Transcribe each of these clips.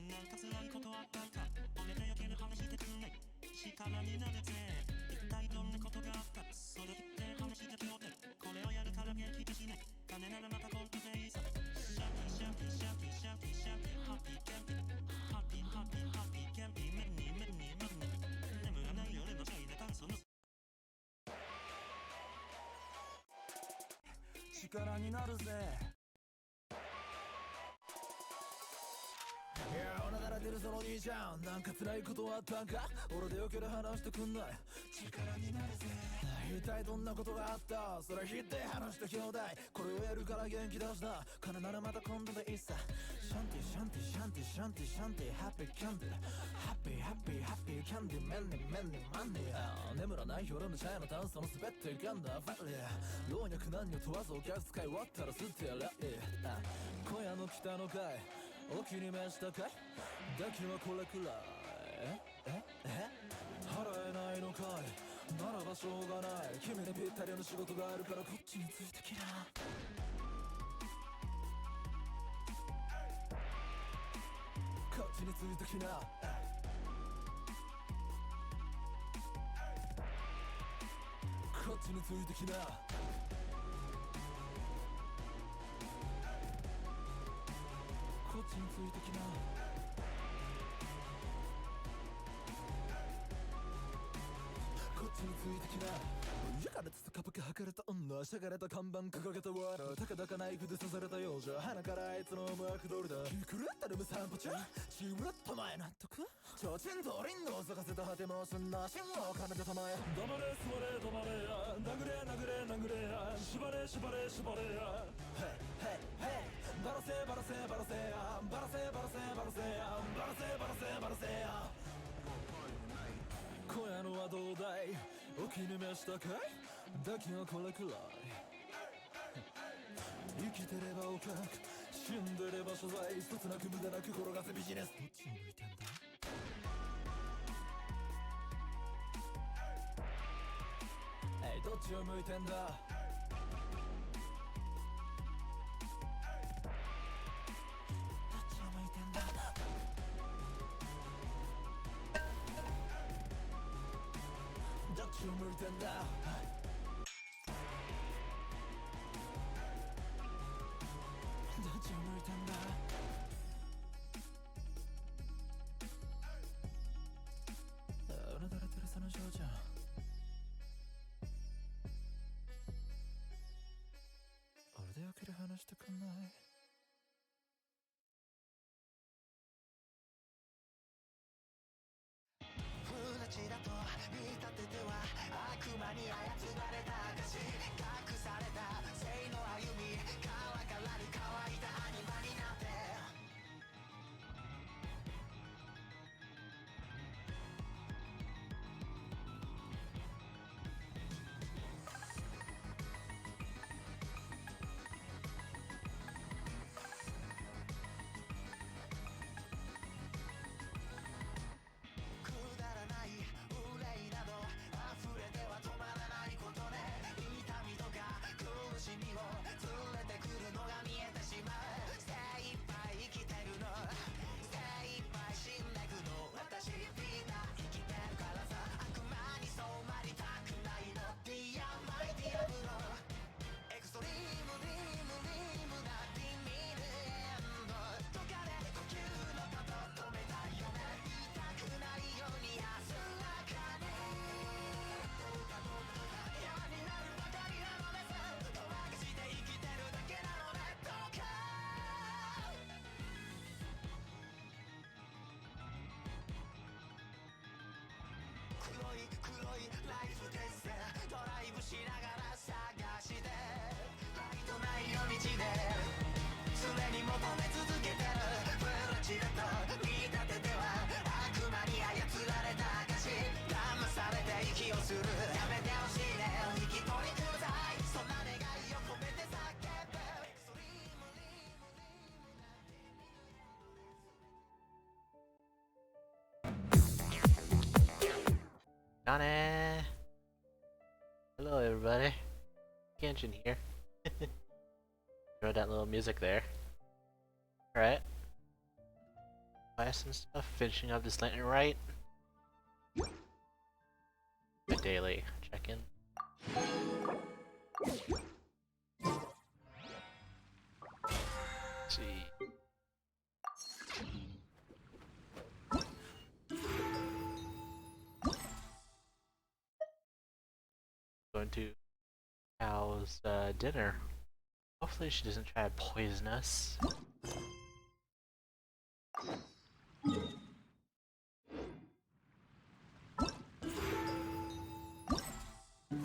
なんか辛いことあったか、俺でよける話してくんない。力になれて一体どんなことがあった、それ言って話してくよって。これをやるから元気でしない、金ならまたコントでいいさ。シャンピーシャンピーシャンピーシャンピーシャンピーハッピーキャンピーハッピーハッピーハッピーキャンピーメンニーメンニーメンニー眠らない夜のシャイな炭素の力になるぜ。いやおなだら出るその兄ちゃん、なんか辛いことあったんか、俺でよけれ話してくんない。力になるぜ。一体どんなことがあった、それ言って話して兄弟。これをやるから元気出すな、金ならまた今度でいいさ。シャンティシャンティシャンティシャンティシャンティハッピーキャンディハッピーハッピーハッピーキャンディメンディメンディマンディ眠らない夜のチャイの炭素の滑っていかんだファリー老若男女問わずお客使い終わったら吸ってやれ。今夜の北の会お気に召したかい、だけはこれくらい払えないのかい、ならばしょうがない、君にぴったりの仕事があるからこっちについてきな。こっちについてきな。こっちについてきな。こっちについてきな。こっちについてきな。焼かれた高く測れた女、しゃがれた看板掲げたワード、高々ナイフで刺された幼女、鼻からあいつの思惑通りだ。気狂ったルム散歩中、チームっと前納得、提灯通りにのぞかせた果てもすんな信号を兼ねてたまえ。黙れ座れ止まれや、殴れ殴れ殴れや、縛れ縛れ縛れや、ヘイヘイヘイ、バラせバラせバラせや、バラせバラせバラせや、バラせバラせバラせや。今夜のはどうだい、お気に召したかい、だけはこれくらい。生きてればお客、死んでれば所在、一つなく無駄なく転がせビジネス。どっちを向いてんだ。どっちを向いてんだ。どっちを向いてんだ。どっちを向いてんだ。うなだれてるその少女、俺でよけれ話してくんない。不ナチだと見立てては悪魔に操られた証、隠された性の歩み、川からに乾いたアニマになって。くだらない憂いなど溢れては止まらないことね、痛みとか苦しみを連れてくるのが見えてしまう。精一杯生きてるの、精一杯死んでくの、私みんな生きてるからさ、悪魔に染まりたくないの。ディアマイディアブロエクストリームリームリームなディミルエンド、どかで呼吸のこと止めたいよね、痛くないように安らかに嫌になるばかりなのです、ごまかして生きてるだけなのね、どうか。黒い黒いライフです、ドライブしながら探して、ライトない夜道で常に求め続けてる、ブラチだと見立てては悪魔に操られた証、騙されて息をする、やめてほしいね引き取りください、そんな願いを込めて叫ぶ。エクストリームリームリームなDonna! Hello everybody, Genshin here. Enjoyed that little music there. Alright. quests and stuff, finishing up this lantern right. A daily check-in. Let's see. Going to Cow's dinner. Hopefully she doesn't try to poison us.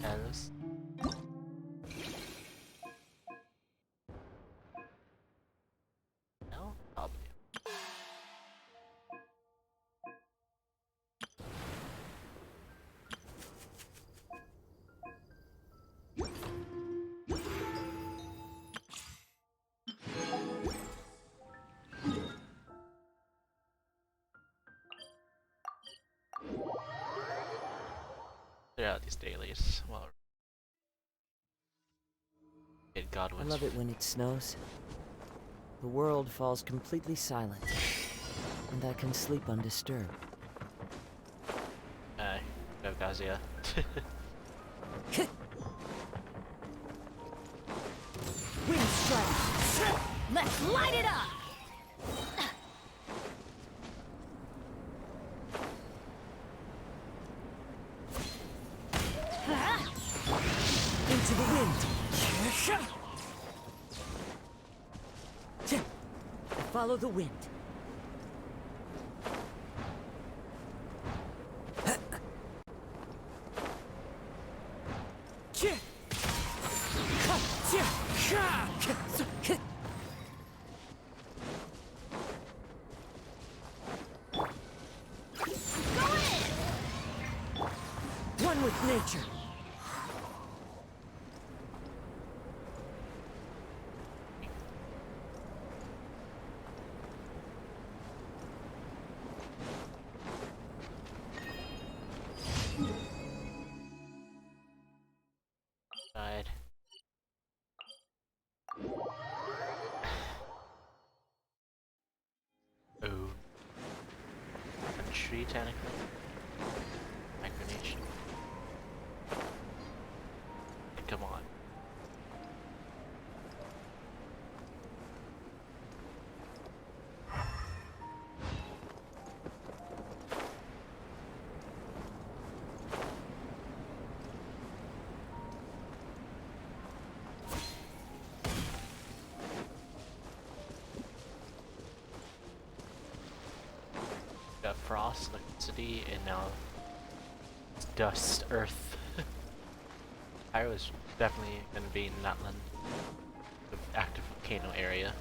As no, probably. Clear out these dailies. Well, I Godwin's. love it when it snows. The world falls completely silent, and I can sleep undisturbed. Go Gazia. Wind strike! Let's light it up! Into the wind! Follow the wind. One with nature. Side. Oh. Country, technically. Micronation. Come on. Got frost, electricity, and now it's dust, earth. I was definitely gonna be in Nutland, the active volcano area.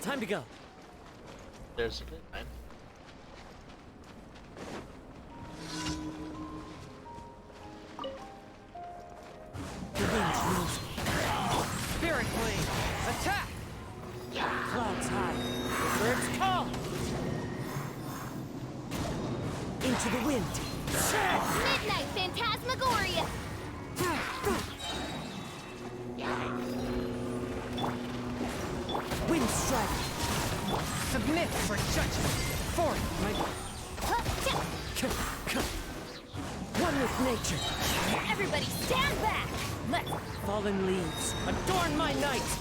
Time to go. There's a good time. The wind's moving. Spirit Blade! Attack! Clouds high. The birds call! Into the wind. Midnight Phantasmagoria! Wind strike. Submit for judgment. Forth, my... One with nature. Everybody stand back! Let's... Fallen leaves. Adorn my night.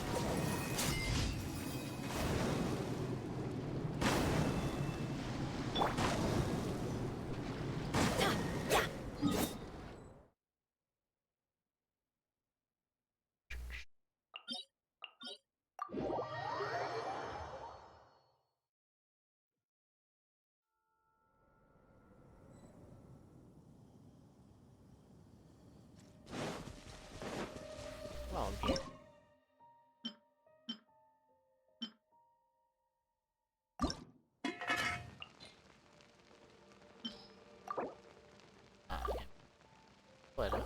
Well, I'm here. Yeah. Bueno.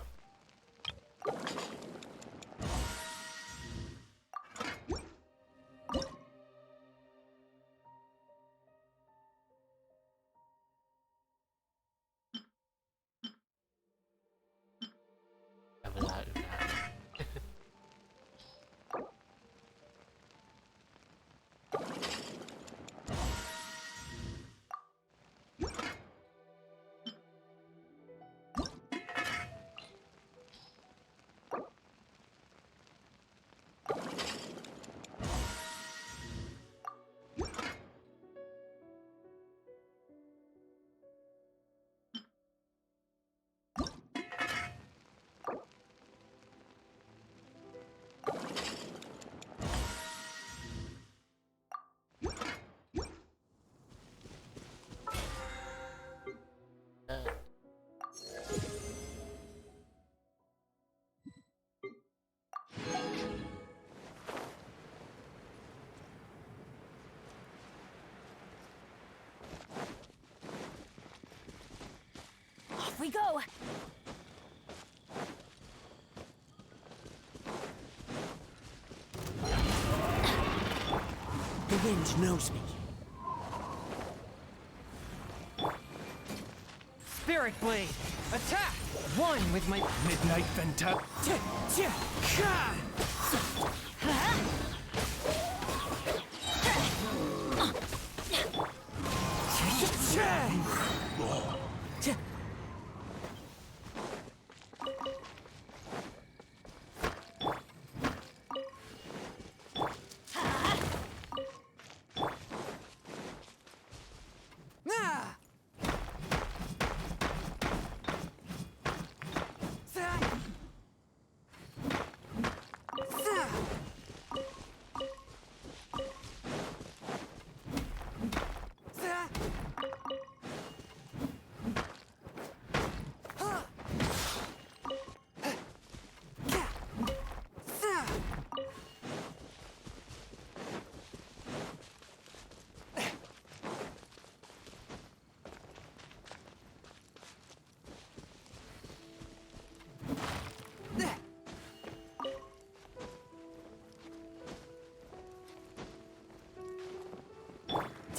we go! The wind knows me. Spirit Blade! Attack! One with my Midnight Venta.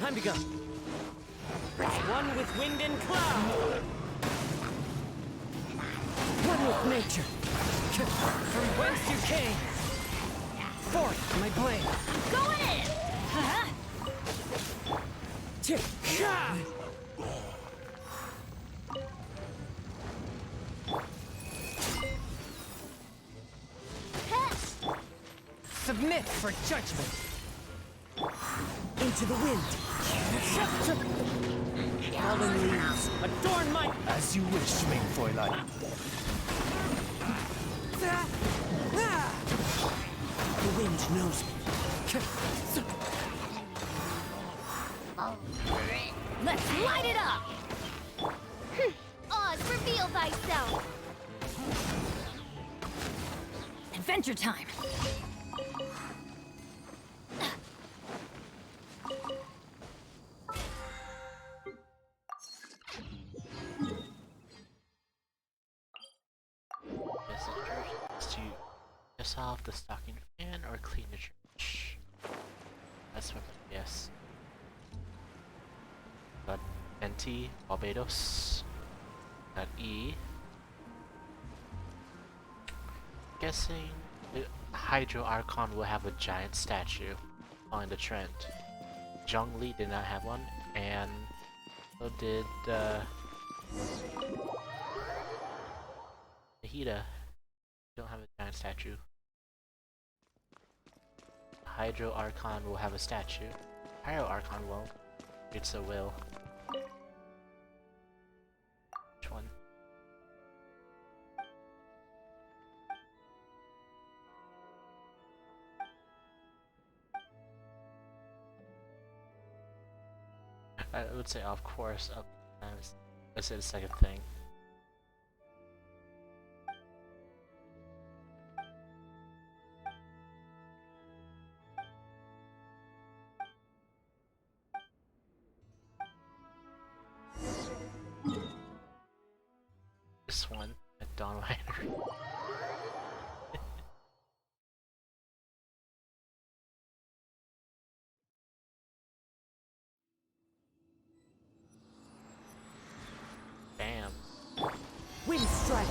time to go. One with wind and cloud. One with nature. From whence you came. Forth, my blade. Going in! Huh? Submit for judgment. Into the wind. Fallen leaves, adorn my... As you wish, Ming Fräulein. The wind knows me. Let's light it up! Oz, reveal thyself! Adventure time! To piss off the stocking fan or clean the church. That's what I guess. Got NT, Barbados. Got E. Guessing the Hydro Archon will have a giant statue following the trend. Zhongli did not have one, and so did Nahida. Don't have a giant statue. Hydro Archon will have a statue. Pyro Archon won't. It's a will. Which one? I would say of course up times. I said the second thing. This one at Dawn Rider. Bam. Wind Strider.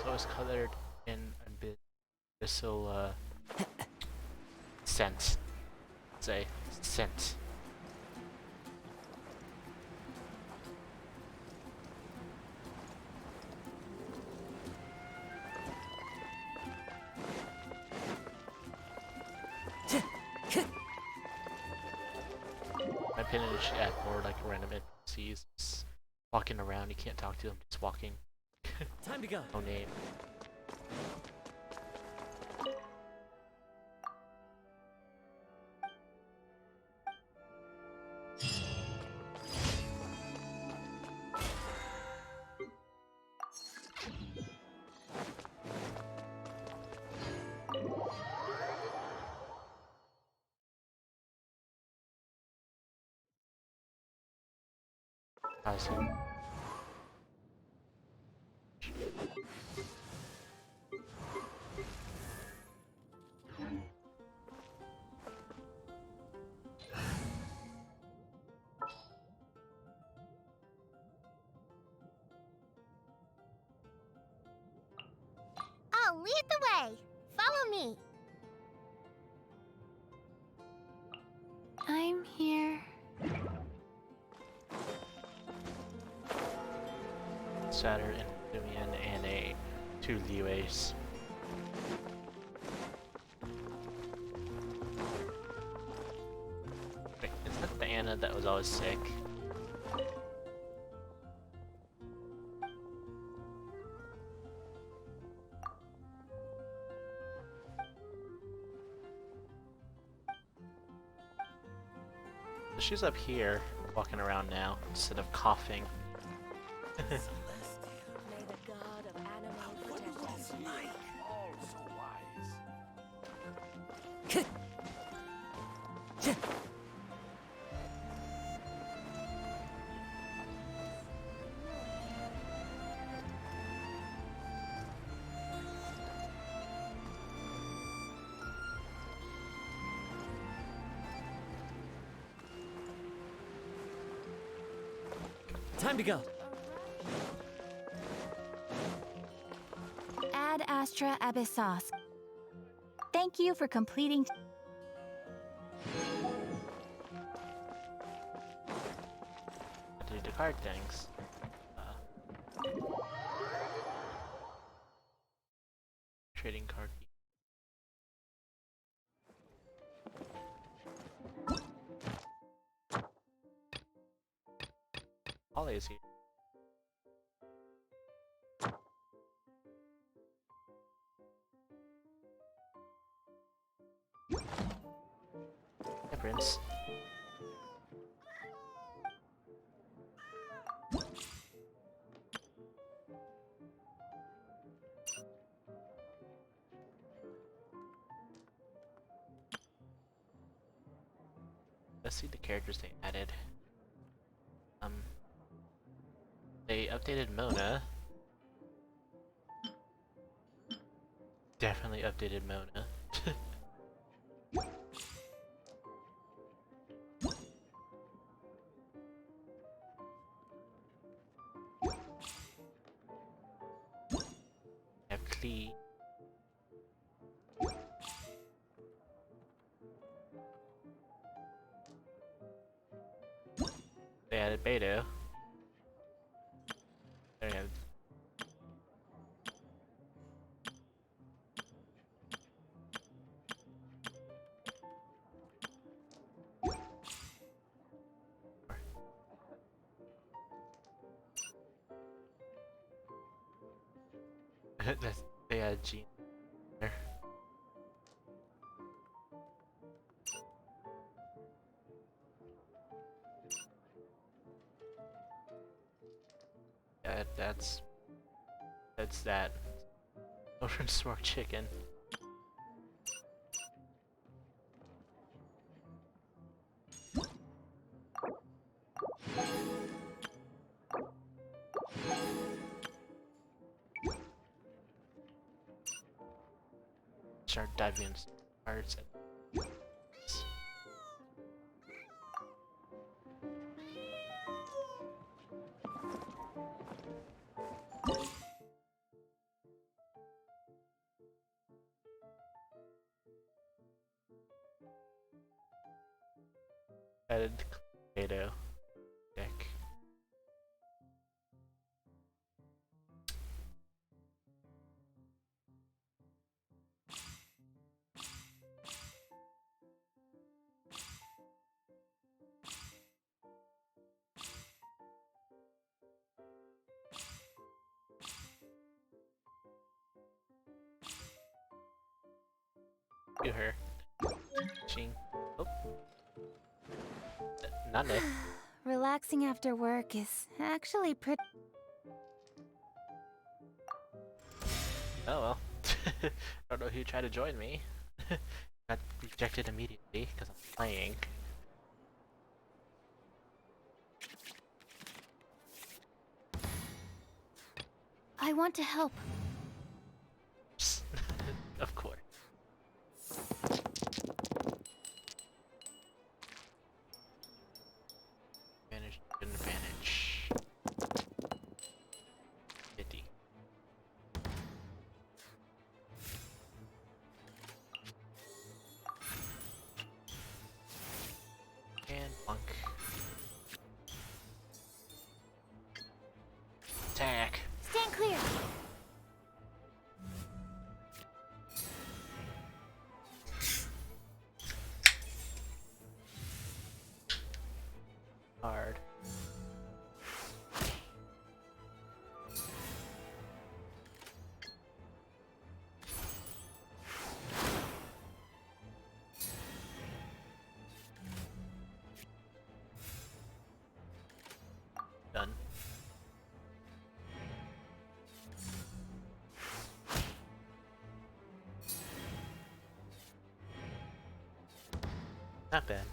So it's colored in a bit abyssal scent. Say scent. My opinion is should add more like random NPCs just walking around. You can't talk to them, just walking. Time to go. No name. How's it? I'll lead the way. Follow me. I'm here. Saturn and Lumion and a 2 Liyues. Wait, is that the Anna that was always sick? She's up here, walking around now, instead of coughing. May the god of animal protect us. Time to go. Ad Astra Abyssos. Thank you for completing. Do the card things. Trading card. Ollie is here. Hey, Prince. Let's see the characters they added. They updated Mona. Definitely updated Mona. Have Klee. They added Beto. There you have. They added Jean there. Yeah, that's that. Children smoked chicken. Start diving into cards. Added Beto deck. To her. Ching. Oh. Nande. Relaxing after work is actually pretty. Oh well. I don't know who tried to join me. Got rejected immediately because I'm playing. I want to help. Of course. Advantage, good advantage. 50. And plunk. Attack. Stand clear. Hard. Done. Not bad.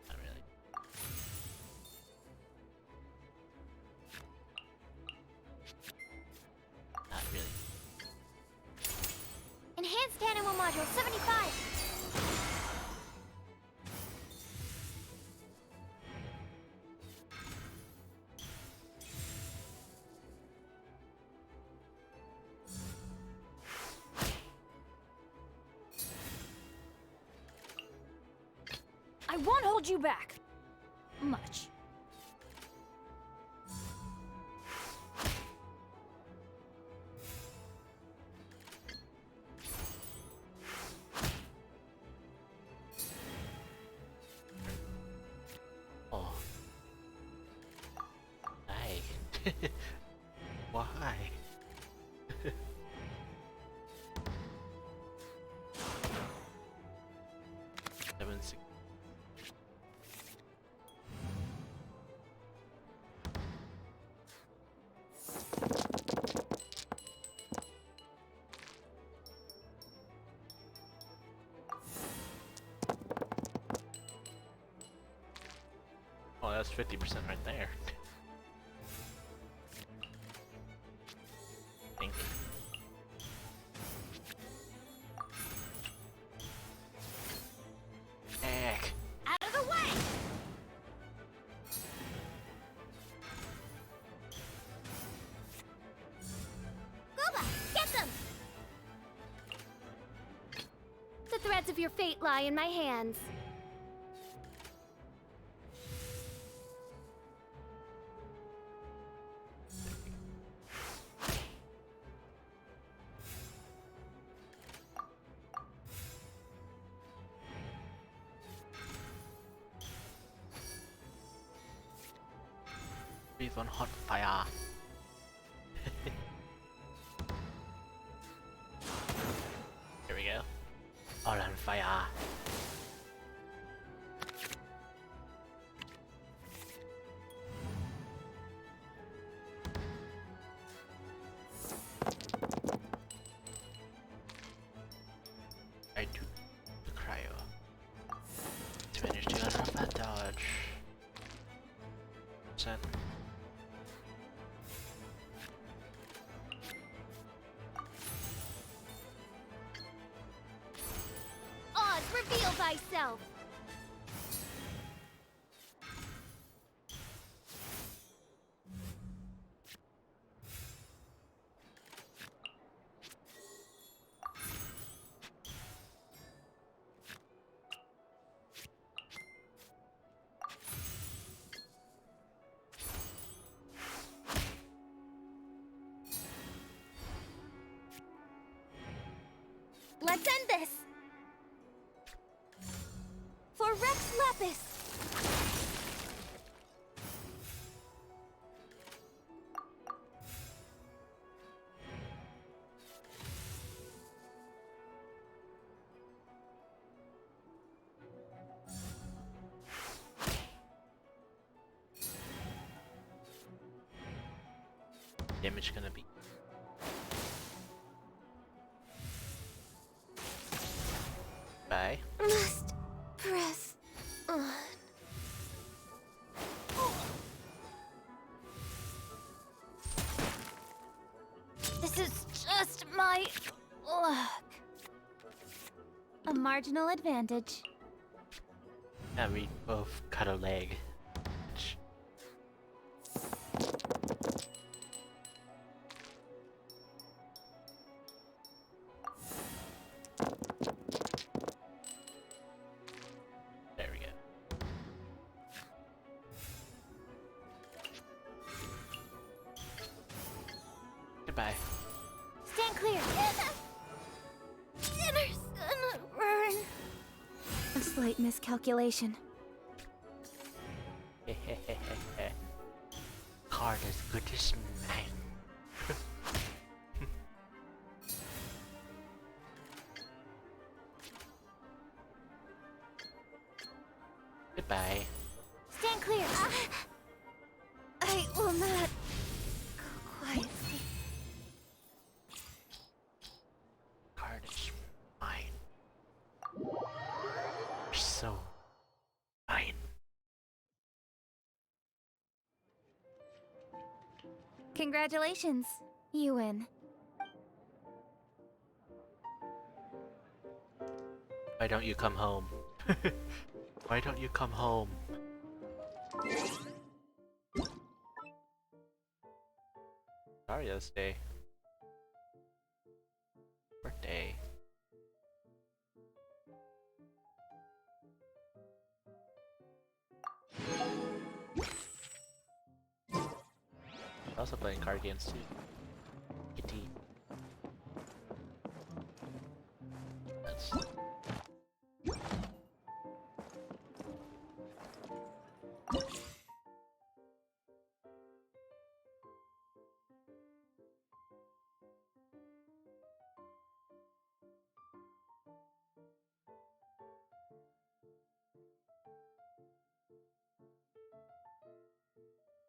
Not really. Not really. Enhanced animal module 75. I won't hold you back. Much. Oh. Hey. Why? Seven, six. Oh, that's 50% right there. Think. Heck. Out of the way! Gooba, get them! The threads of your fate lie in my hands. Breathe on hot fire. Here we go. All on fire. I do the cryo. Advantage 200 off that dodge. Set. Oz, reveal thyself! Let's end this! For Rex Lapis! Damage gonna be. Bye. Must press on. This is just my luck. A marginal advantage. Yeah, we both cut a leg. There we go. Goodbye. Stand clear. Dinner's gonna burn. A slight miscalculation. Card as good as mine. Goodbye. Stand clear. I will not go quietly. Card is mine. You're so mine. Congratulations. You win. Why don't you come home? Why don't you come home? Arya's day. Birthday. Also playing card games too. Kitty. That's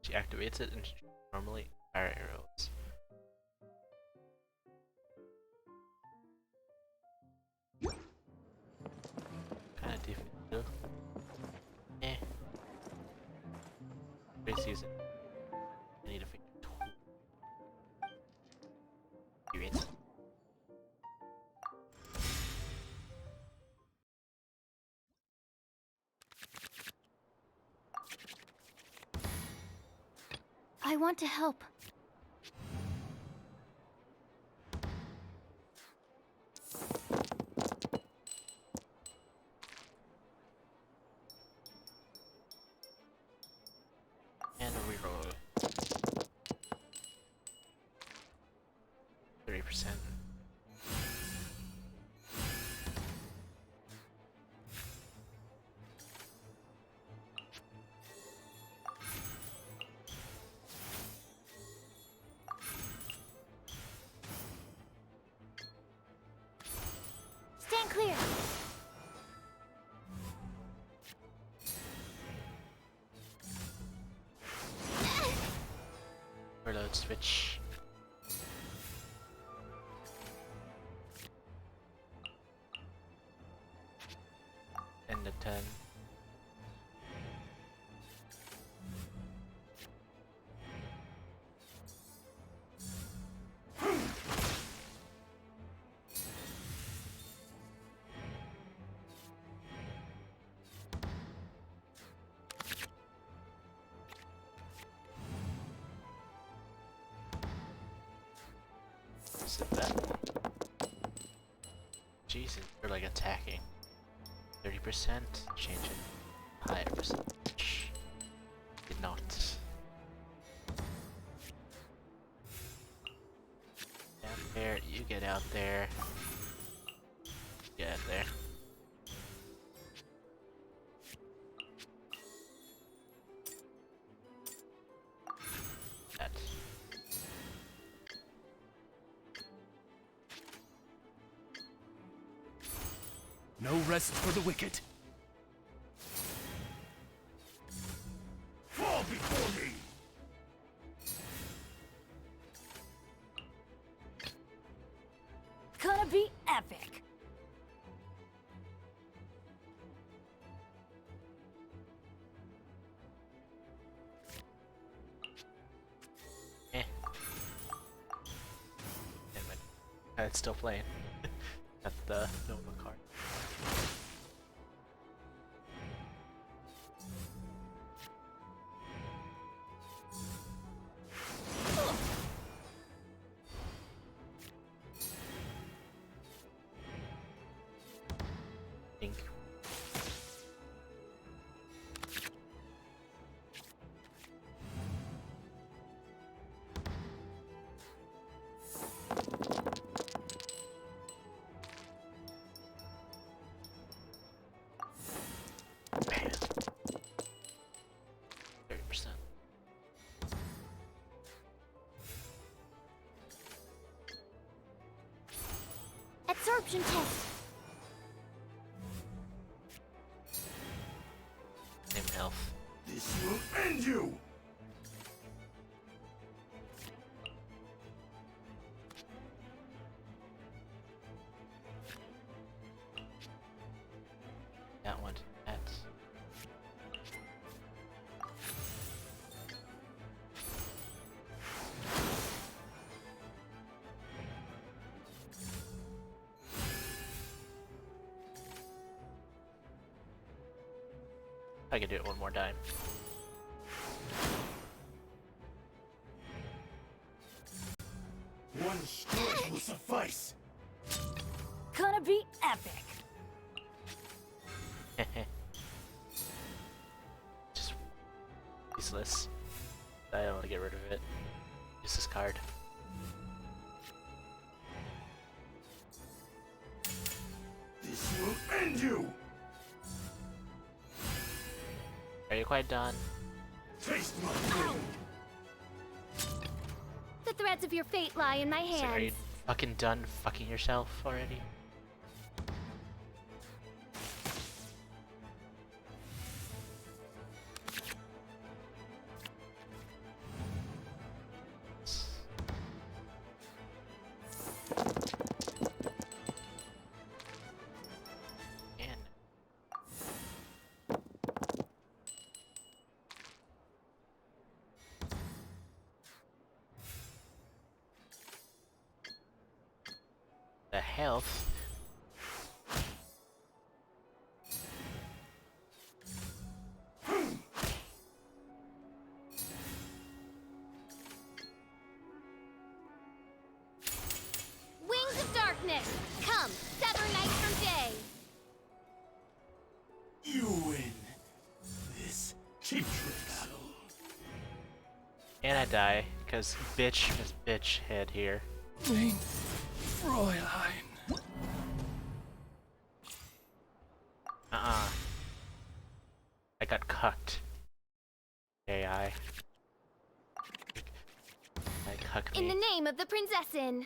she activates it and normally fire arrows. Kinda different though. Eh. Great season. I need to figure it out. Experience. I want to help. And a reroll. 30%. Stand clear. Reload switch. End the turn. Sit that. Jesus, they're like attacking. 30%, change it. Higher percentage. Did not. Down there, you get out there. Get there. That. No rest for the wicked. Fall before me! Gonna be epic. Eh. Damn it. It's still playing. That's the Nova card. Think. Man. 30%. Absorption test. Same health. This will end you! That one. That's. I can do it one more time. One stroke will suffice! Gonna be epic. Just useless. I don't want to get rid of it. Use this card. This will end you! Are you quite done? Taste my food! The threads of your fate lie in my So are you hands. fucking done fucking yourself already? And the health. Wings of darkness, come, sever night from day. You win this cheap trick battle. And I die, because bitch is bitch head here. Mein Fräulein. I got cucked. AI. Like, cuck In me. the name of the princessin.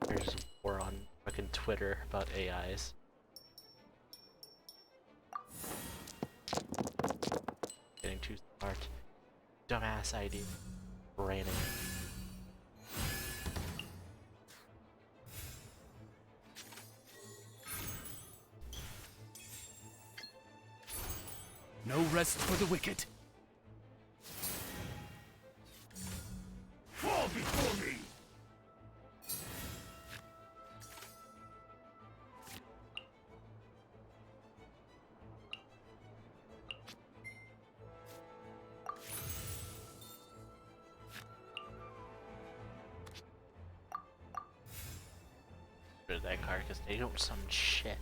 There's a war on fucking Twitter about AIs. Getting too smart. Dumbass idea. Braining. No rest for the wicked. Fall before me! Rid of that card because they don't summon shit.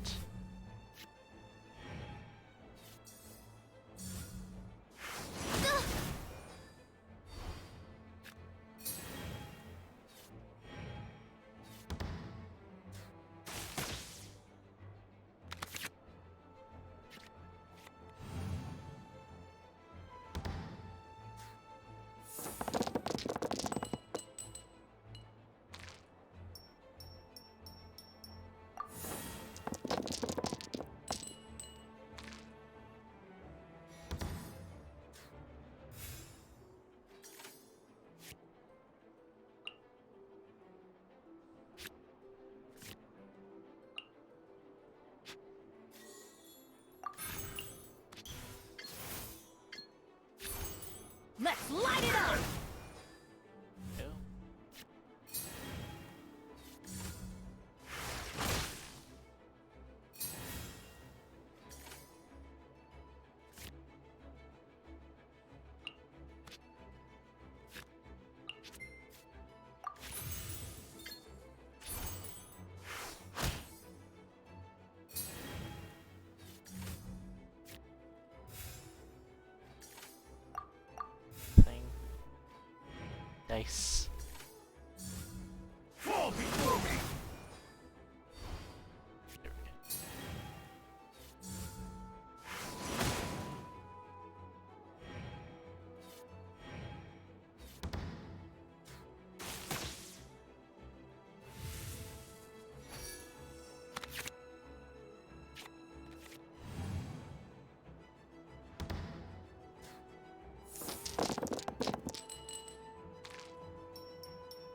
Let's light it up! Ew. Thing. Nice. Fall before me! There we go.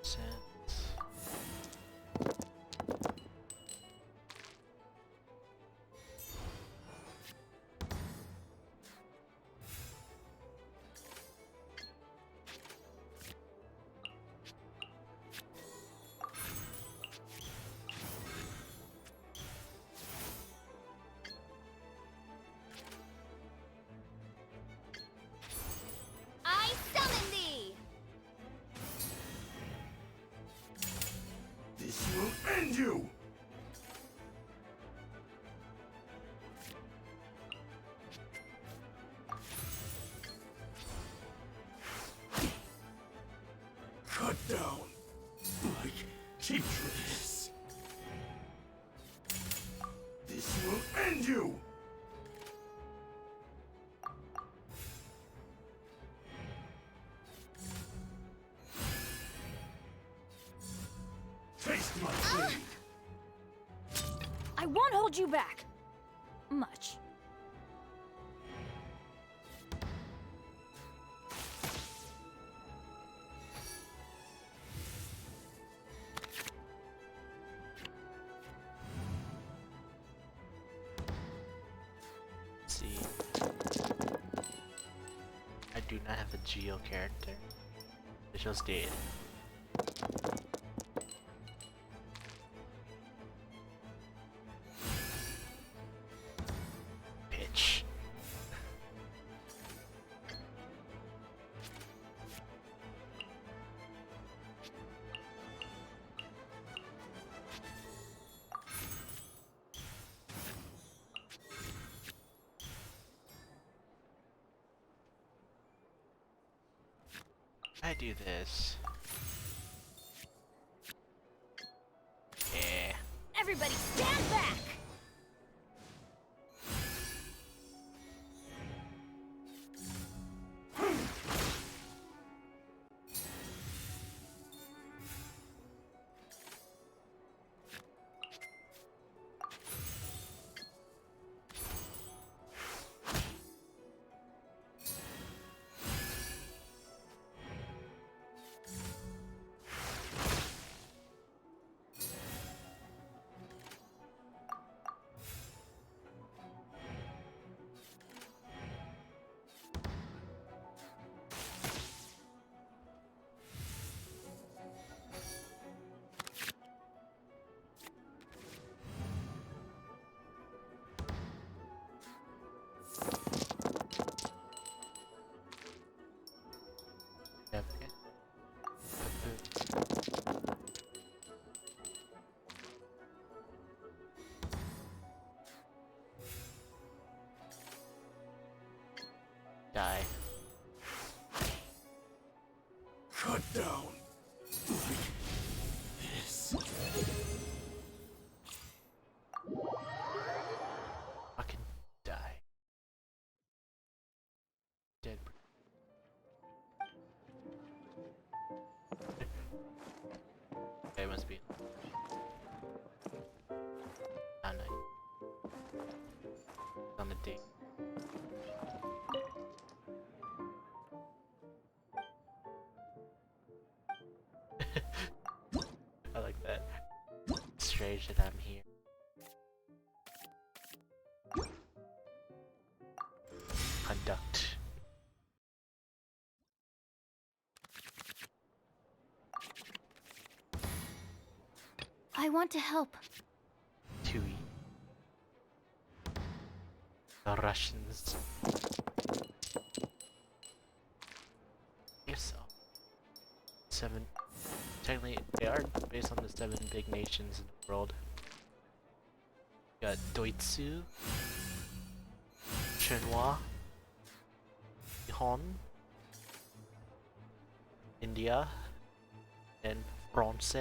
Sense. I summon thee! This will end you! Cut down like Tetris. This will end you! Taste my blade! I won't hold you back. Much. Let's see. I do not have a Geo character. It's just dead. Pitch. I do this. Yeah. Everybody stand back! Yep. Die. Cut down like this. Fucking die. Dead. Okay, it must be. Ah, nice. On the date. I like that. It's strange that I'm here. Conduct. I want to help. Tui. The Russians. Guess so. 7. Technically, they are based on the 7 big nations in the world. You got Doitsu, Chinois, Nihon, India, and France,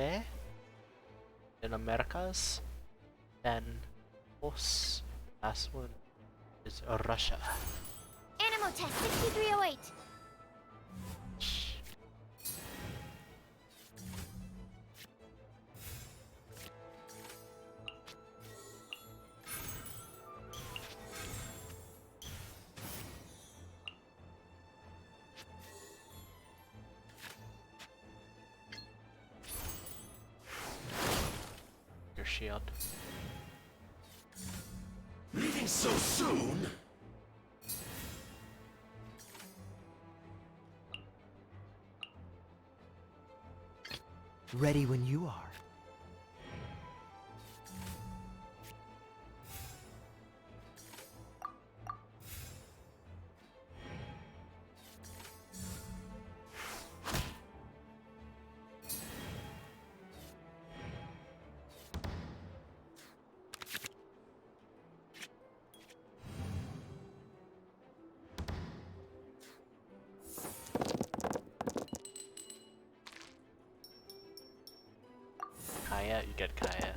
in Americas, and of last one is Russia. Animal test 6308. Your shield. Leaving so soon? Ready when you are. Kaya, you get Kaya.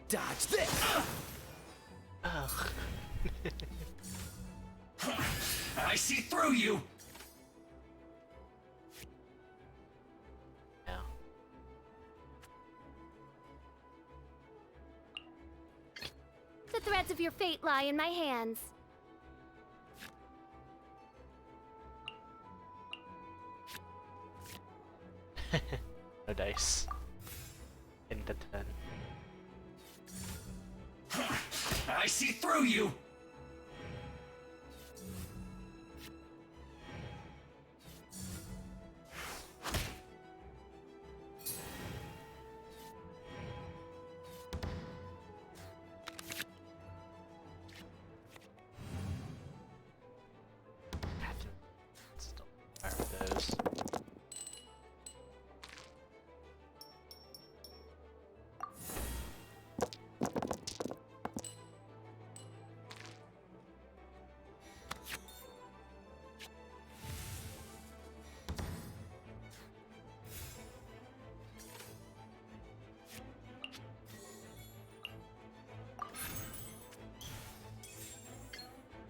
Dodge this! Ugh. I see through you! Yeah. The threads of your fate lie in my hands. No dice. In the 10. I see through you! Still fire with those.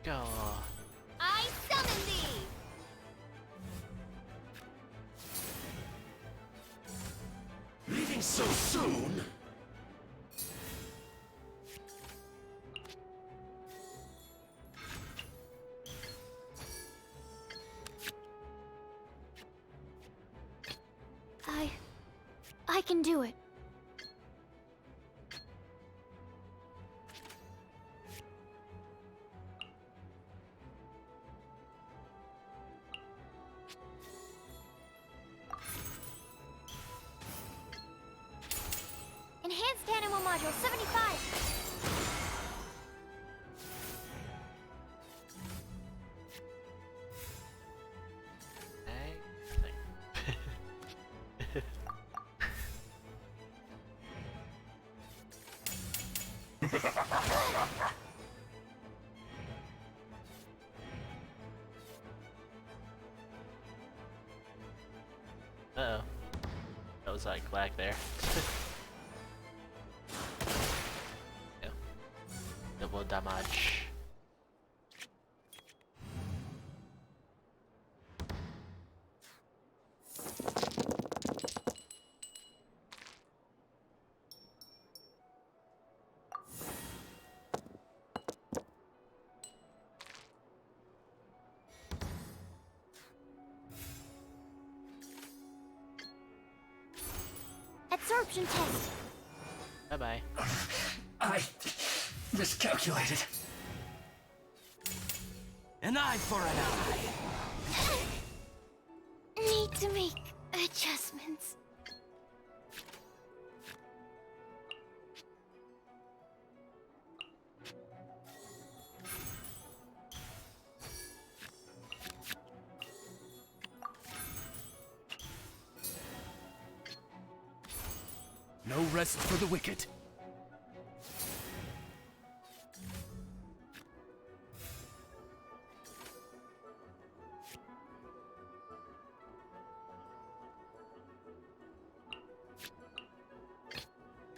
Go. I summon thee! Leaving so soon? I can do it. Enhanced Animal Module 75. Uh-oh. That was like lag there. Yeah. Double damage. absorption test. Bye bye. I miscalculated. An eye for an eye. Need to make adjustments. No rest for the wicked.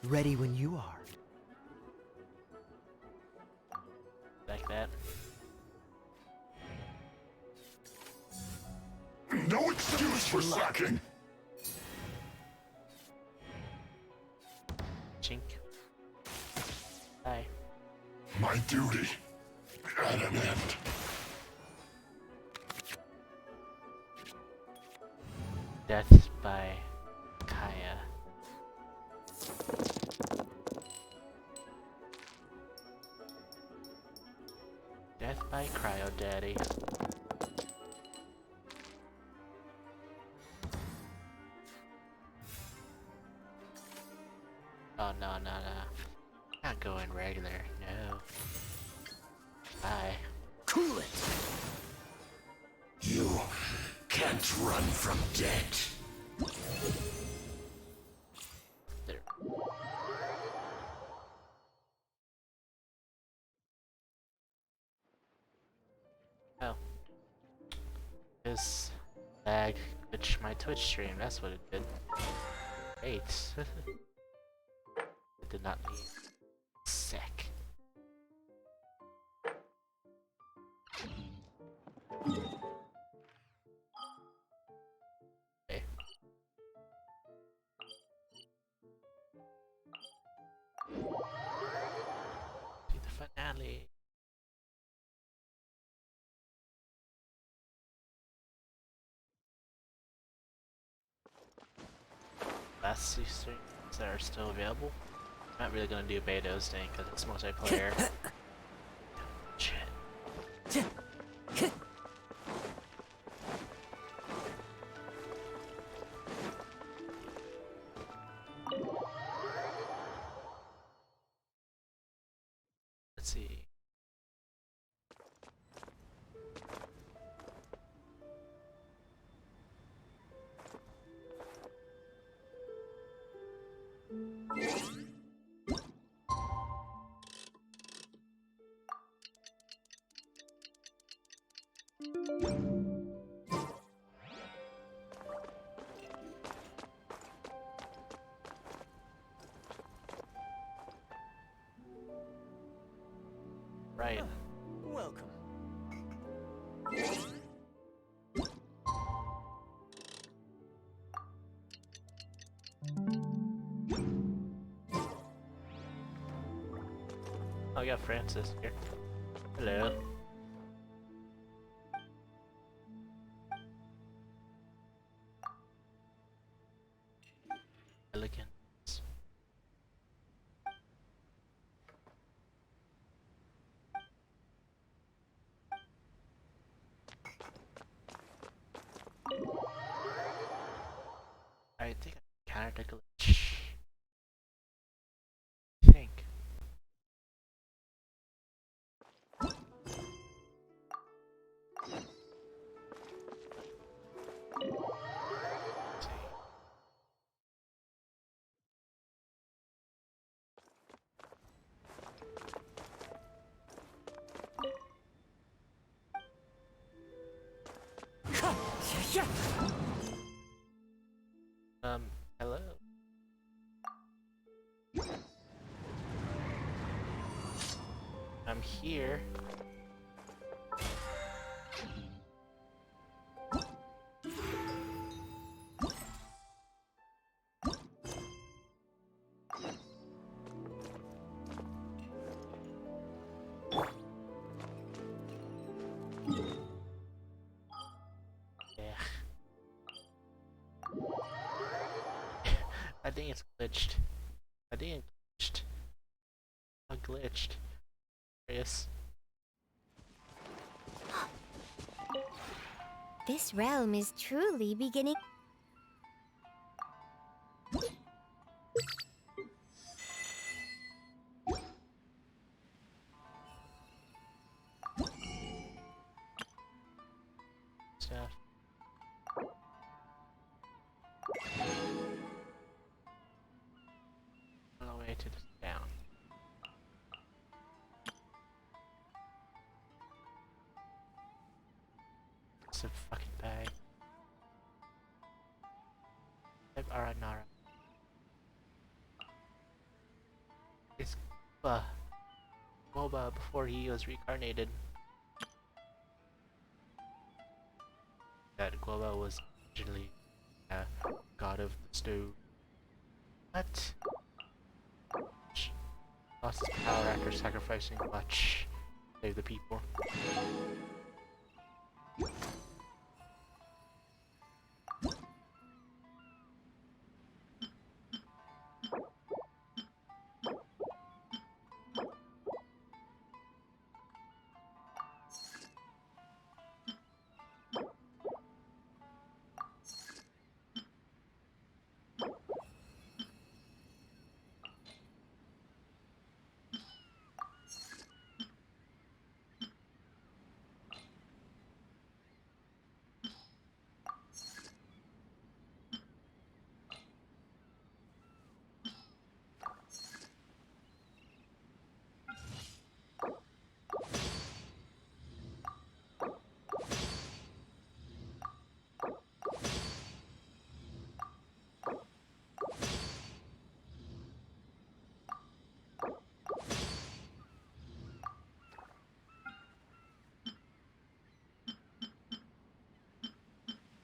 Ready when you are. Like that. No excuse for slacking. Chink. Bye. My duty at an end. Death by Kaya. Death by Cryo Daddy. Oh no, no, no. Not going regular, no. Bye. Cool it. You can't run from death. There. Oh. This lag glitched my Twitch stream, that's what it did. Great. It did not leave. Sick. Okay. See the finale. Last two streams that are still available. I'm not really gonna do Beto's thing because it's multiplayer. Shit. Let's see. Right. Welcome. Oh, we got Francis here. Hello. Elegant. I think I countered a glitch. I think. Let's see. Hello. I'm here. Yeah. I think it's clear glitched. I didn't glitched. I glitched. Yes. This realm is truly beginning. Stuff. On the way to the down. It's a fucking bag. Alright, Nara. It's Moba before he was reincarnated. That Guoba was originally a god of the stew. What? Lost his power after sacrificing much to save the people.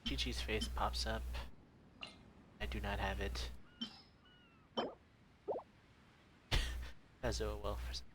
Chi-Chi's face pops up. I do not have it. As though it will for some.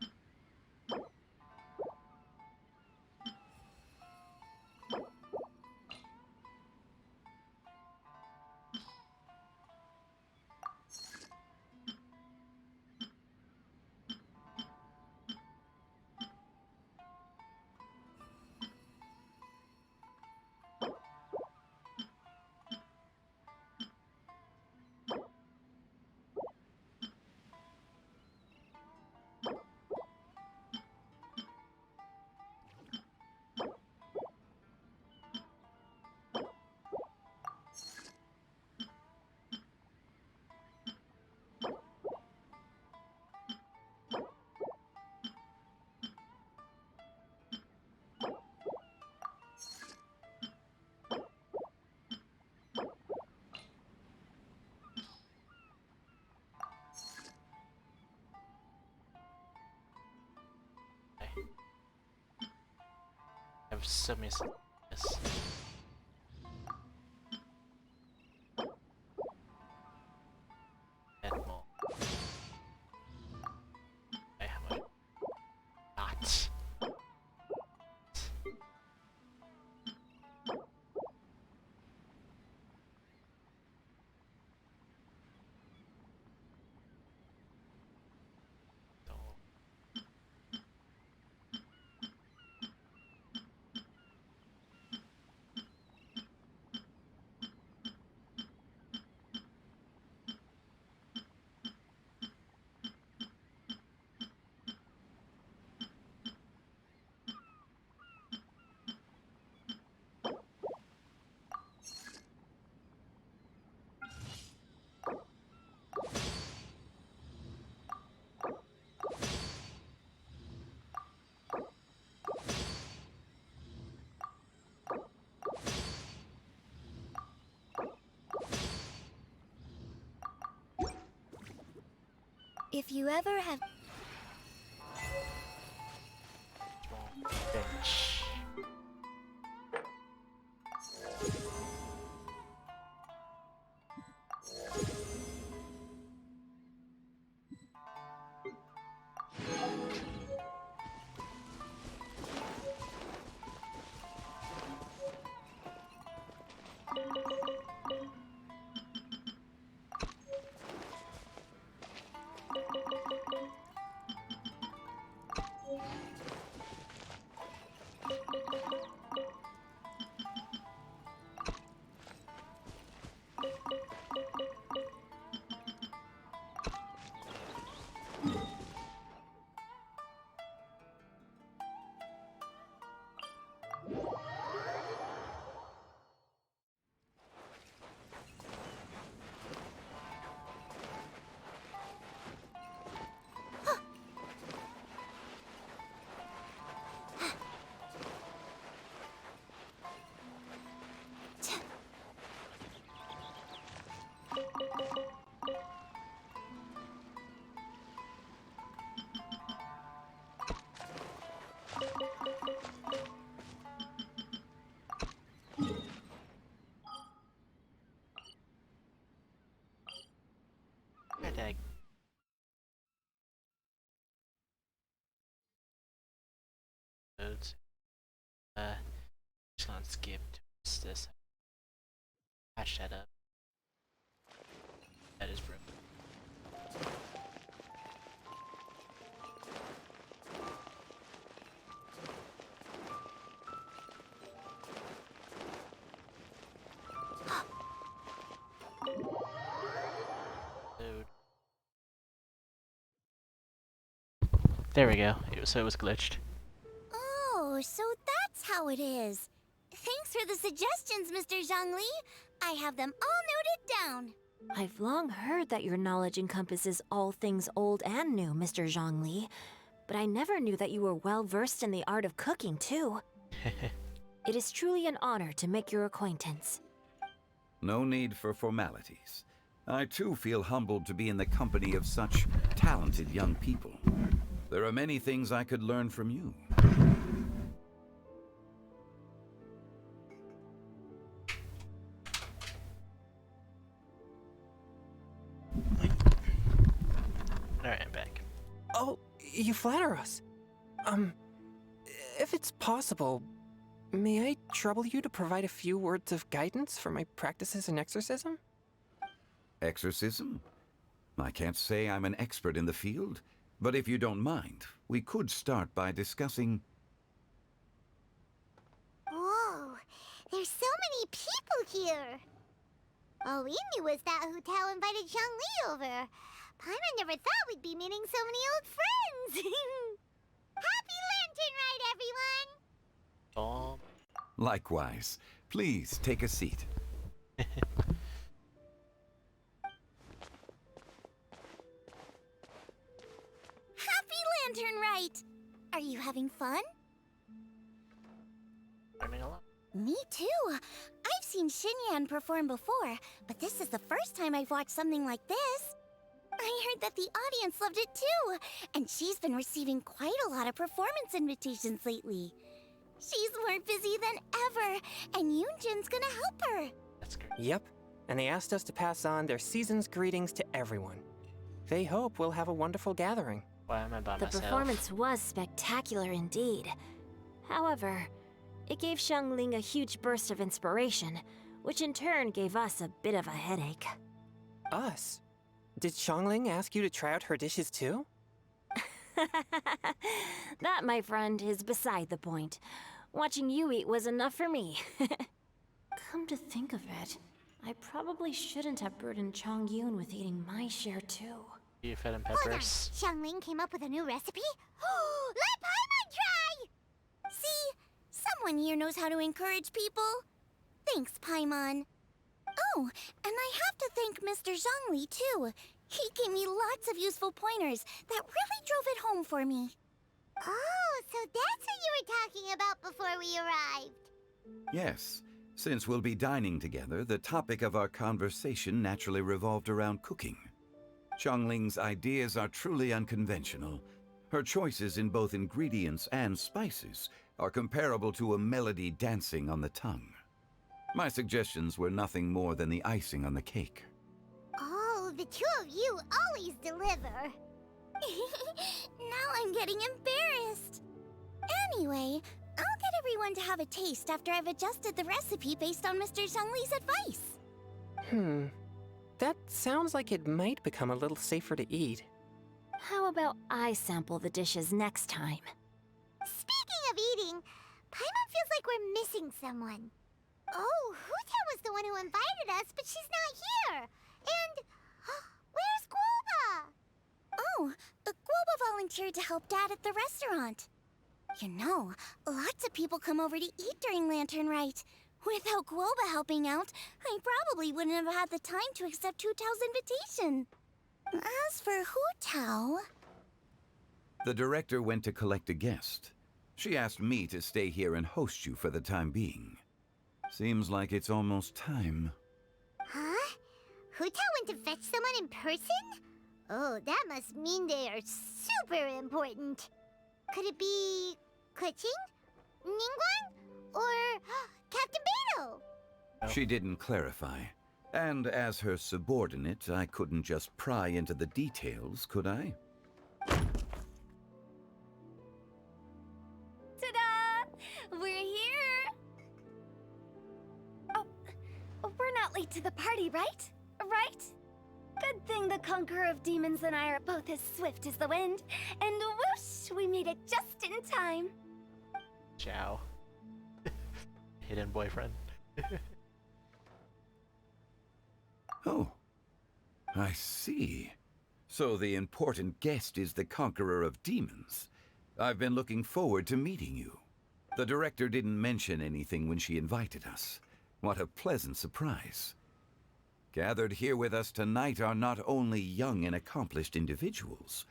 I have so many yes. And more. I have a lot. If you ever have Small bench. episodes. Just gonna skip to this. Patch that up. That is broken. There we go. So it was glitched. Oh, so that's how it is. Thanks for the suggestions, Mr. Zhongli. I have them all noted down. I've long heard that your knowledge encompasses all things old and new, Mr. Zhongli. But I never knew that you were well versed in the art of cooking, too. It is truly an honor to make your acquaintance. No need for formalities. I too feel humbled to be in the company of such talented young people. There are many things I could learn from you. Alright, I'm back. Oh, you flatter us. If it's possible, may I trouble you to provide a few words of guidance for my practices in exorcism? Exorcism? I can't say I'm an expert in the field, but if you don't mind, we could start by discussing... Whoa, there's so many people here. All we knew was that Hu invited Zhongli over. Paimon never thought we'd be meeting so many old friends. Happy Lantern Ride, everyone! Oh. Likewise. Please, take a seat. Happy Lantern Rite! Are you having fun? Learning a lot. Me too. I've seen Xinyan perform before, but this is the first time I've watched something like this. I heard that the audience loved it too, and she's been receiving quite a lot of performance invitations lately. She's more busy than ever, and Yoonjin's gonna help her. That's great. Yep, and they asked us to pass on their season's greetings to everyone. They hope we'll have a wonderful gathering. Why am I by The myself? performance was spectacular indeed. However, it gave Xiangling a huge burst of inspiration, which in turn gave us a bit of a headache. Us? Did Xiangling ask you to try out her dishes too? That, my friend, is beside the point. Watching you eat was enough for me. Come to think of it, I probably shouldn't have burdened Chongyun with eating my share too. You fed him Hold on, peppers. Xiangling came up with a new recipe? Let Paimon try! See? Someone here knows how to encourage people. Thanks, Paimon. Oh, and I have to thank Mr. Zhongli, too. He gave me lots of useful pointers that really drove it home for me. Oh, so that's what you were talking about before we arrived. Yes. Since we'll be dining together, the topic of our conversation naturally revolved around cooking. Xiangling's ideas are truly unconventional. Her choices in both ingredients and spices are comparable to a melody dancing on the tongue. My suggestions were nothing more than the icing on the cake. Oh, the two of you always deliver. Now I'm getting embarrassed. Anyway, I'll get everyone to have a taste after I've adjusted the recipe based on Mr. Zhongli's advice. That sounds like it might become a little safer to eat. How about I sample the dishes next time? Speaking of eating, Paimon feels like we're missing someone. Oh, Huta was the one who invited us, but she's not here. And where's Guoba? Oh, Guoba volunteered to help Dad at the restaurant. You know, lots of people come over to eat during Lantern Rite. Without Guoba helping out, I probably wouldn't have had the time to accept Hu Tao's invitation. As for Hu Tao... The director went to collect a guest. She asked me to stay here and host you for the time being. Seems like it's almost time. Huh? Hu Tao went to fetch someone in person? Oh, that must mean they are super important. Could it be... Keqing? Ningguang? Or Captain Beidou? She didn't clarify. And as her subordinate, I couldn't just pry into the details, could I? Ta-da! not late to the party, right? Right? Good thing the Conqueror of Demons and I are both as swift as the wind. And whoosh, we made it just in time. Ciao. Hidden boyfriend. Oh, I see. So the important guest is the Conqueror of Demons. I've been looking forward to meeting you. The director didn't mention anything when she invited us. What a pleasant surprise. Gathered here with us tonight are not only young and accomplished individuals,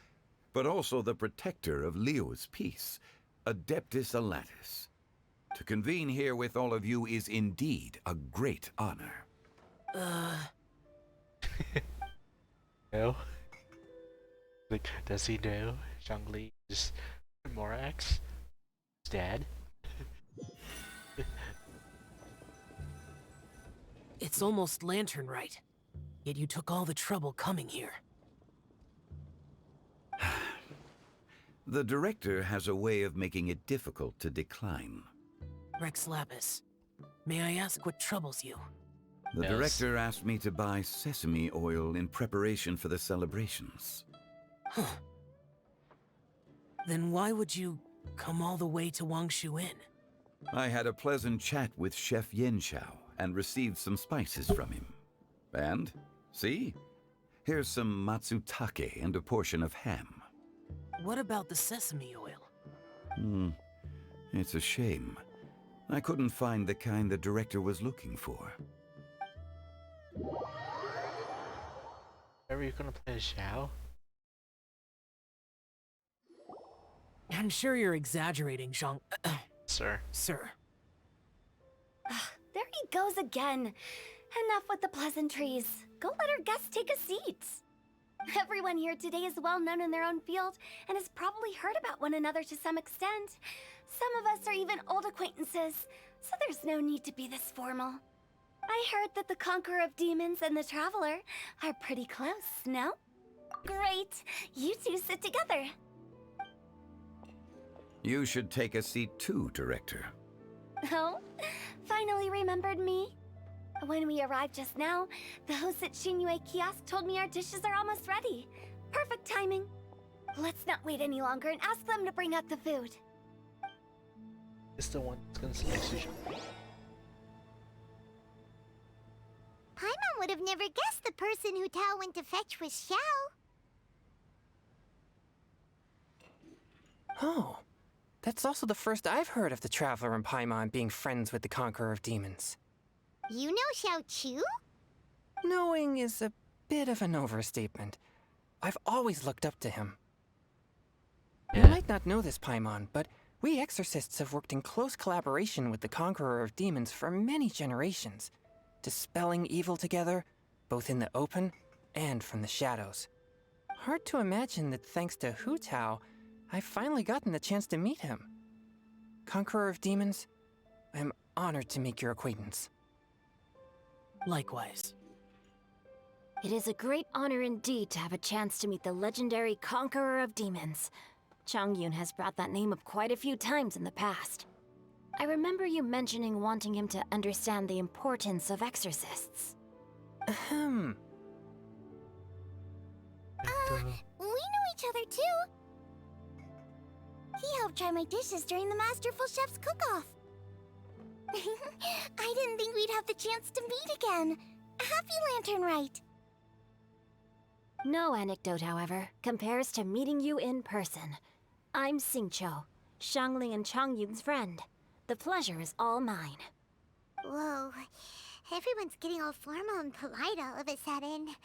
but also the protector of Leo's peace, Adeptus Alatus. To convene here with all of you is indeed a great honor. No? Like, does he know Zhongli is Morax? His dad? It's almost lantern right. Yet you took all the trouble coming here. The director has a way of making it difficult to decline. Rex Lapis, may I ask what troubles you? The Yes. director asked me to buy sesame oil in preparation for the celebrations. Then why would you come all the way to Wangshu Inn? I had a pleasant chat with Chef Yenchao and received some spices from him. And, see? Here's some matsutake and a portion of ham. What about the sesame oil? It's a shame. I couldn't find the kind the director was looking for. Are you gonna play Xiao? I'm sure you're exaggerating, Zhang... Sir. Sir. There he goes again. Enough with the pleasantries. Go let our guests take a seat. Everyone here today is well known in their own field and has probably heard about one another to some extent. Some of us are even old acquaintances, so there's no need to be this formal. I heard that the Conqueror of Demons and the Traveler are pretty close, no? Great! You two sit together. You should take a seat too, director. Oh? Finally remembered me? When we arrived just now, the host at Shinue Kiosk told me our dishes are almost ready. Perfect timing. Let's not wait any longer and ask them to bring out the food. It's the one that's gonna select sushi. Paimon would have never guessed the person who Tao went to fetch was Xiao. Oh, that's also the first I've heard of the Traveler and Paimon being friends with the Conqueror of Demons. You know Xiao Chu? Knowing is a bit of an overstatement. I've always looked up to him. You Yeah. might not know this, Paimon, but we exorcists have worked in close collaboration with the Conqueror of Demons for many generations, dispelling evil together, both in the open and from the shadows. Hard to imagine that thanks to Hu Tao, I've finally gotten the chance to meet him. Conqueror of Demons, I'm honored to make your acquaintance. Likewise. It is a great honor indeed to have a chance to meet the legendary Conqueror of Demons. Changyun has brought that name up quite a few times in the past. I remember you mentioning wanting him to understand the importance of exorcists. Ahem. We know each other too. He helped try my dishes during the Masterful Chef's cook-off. I didn't think we'd have the chance to meet again. Happy Lantern Rite. No anecdote, however, compares to meeting you in person. I'm Xingqiu, Shangling and Changyun's friend. The pleasure is all mine. Whoa. Everyone's getting all formal and polite all of a sudden.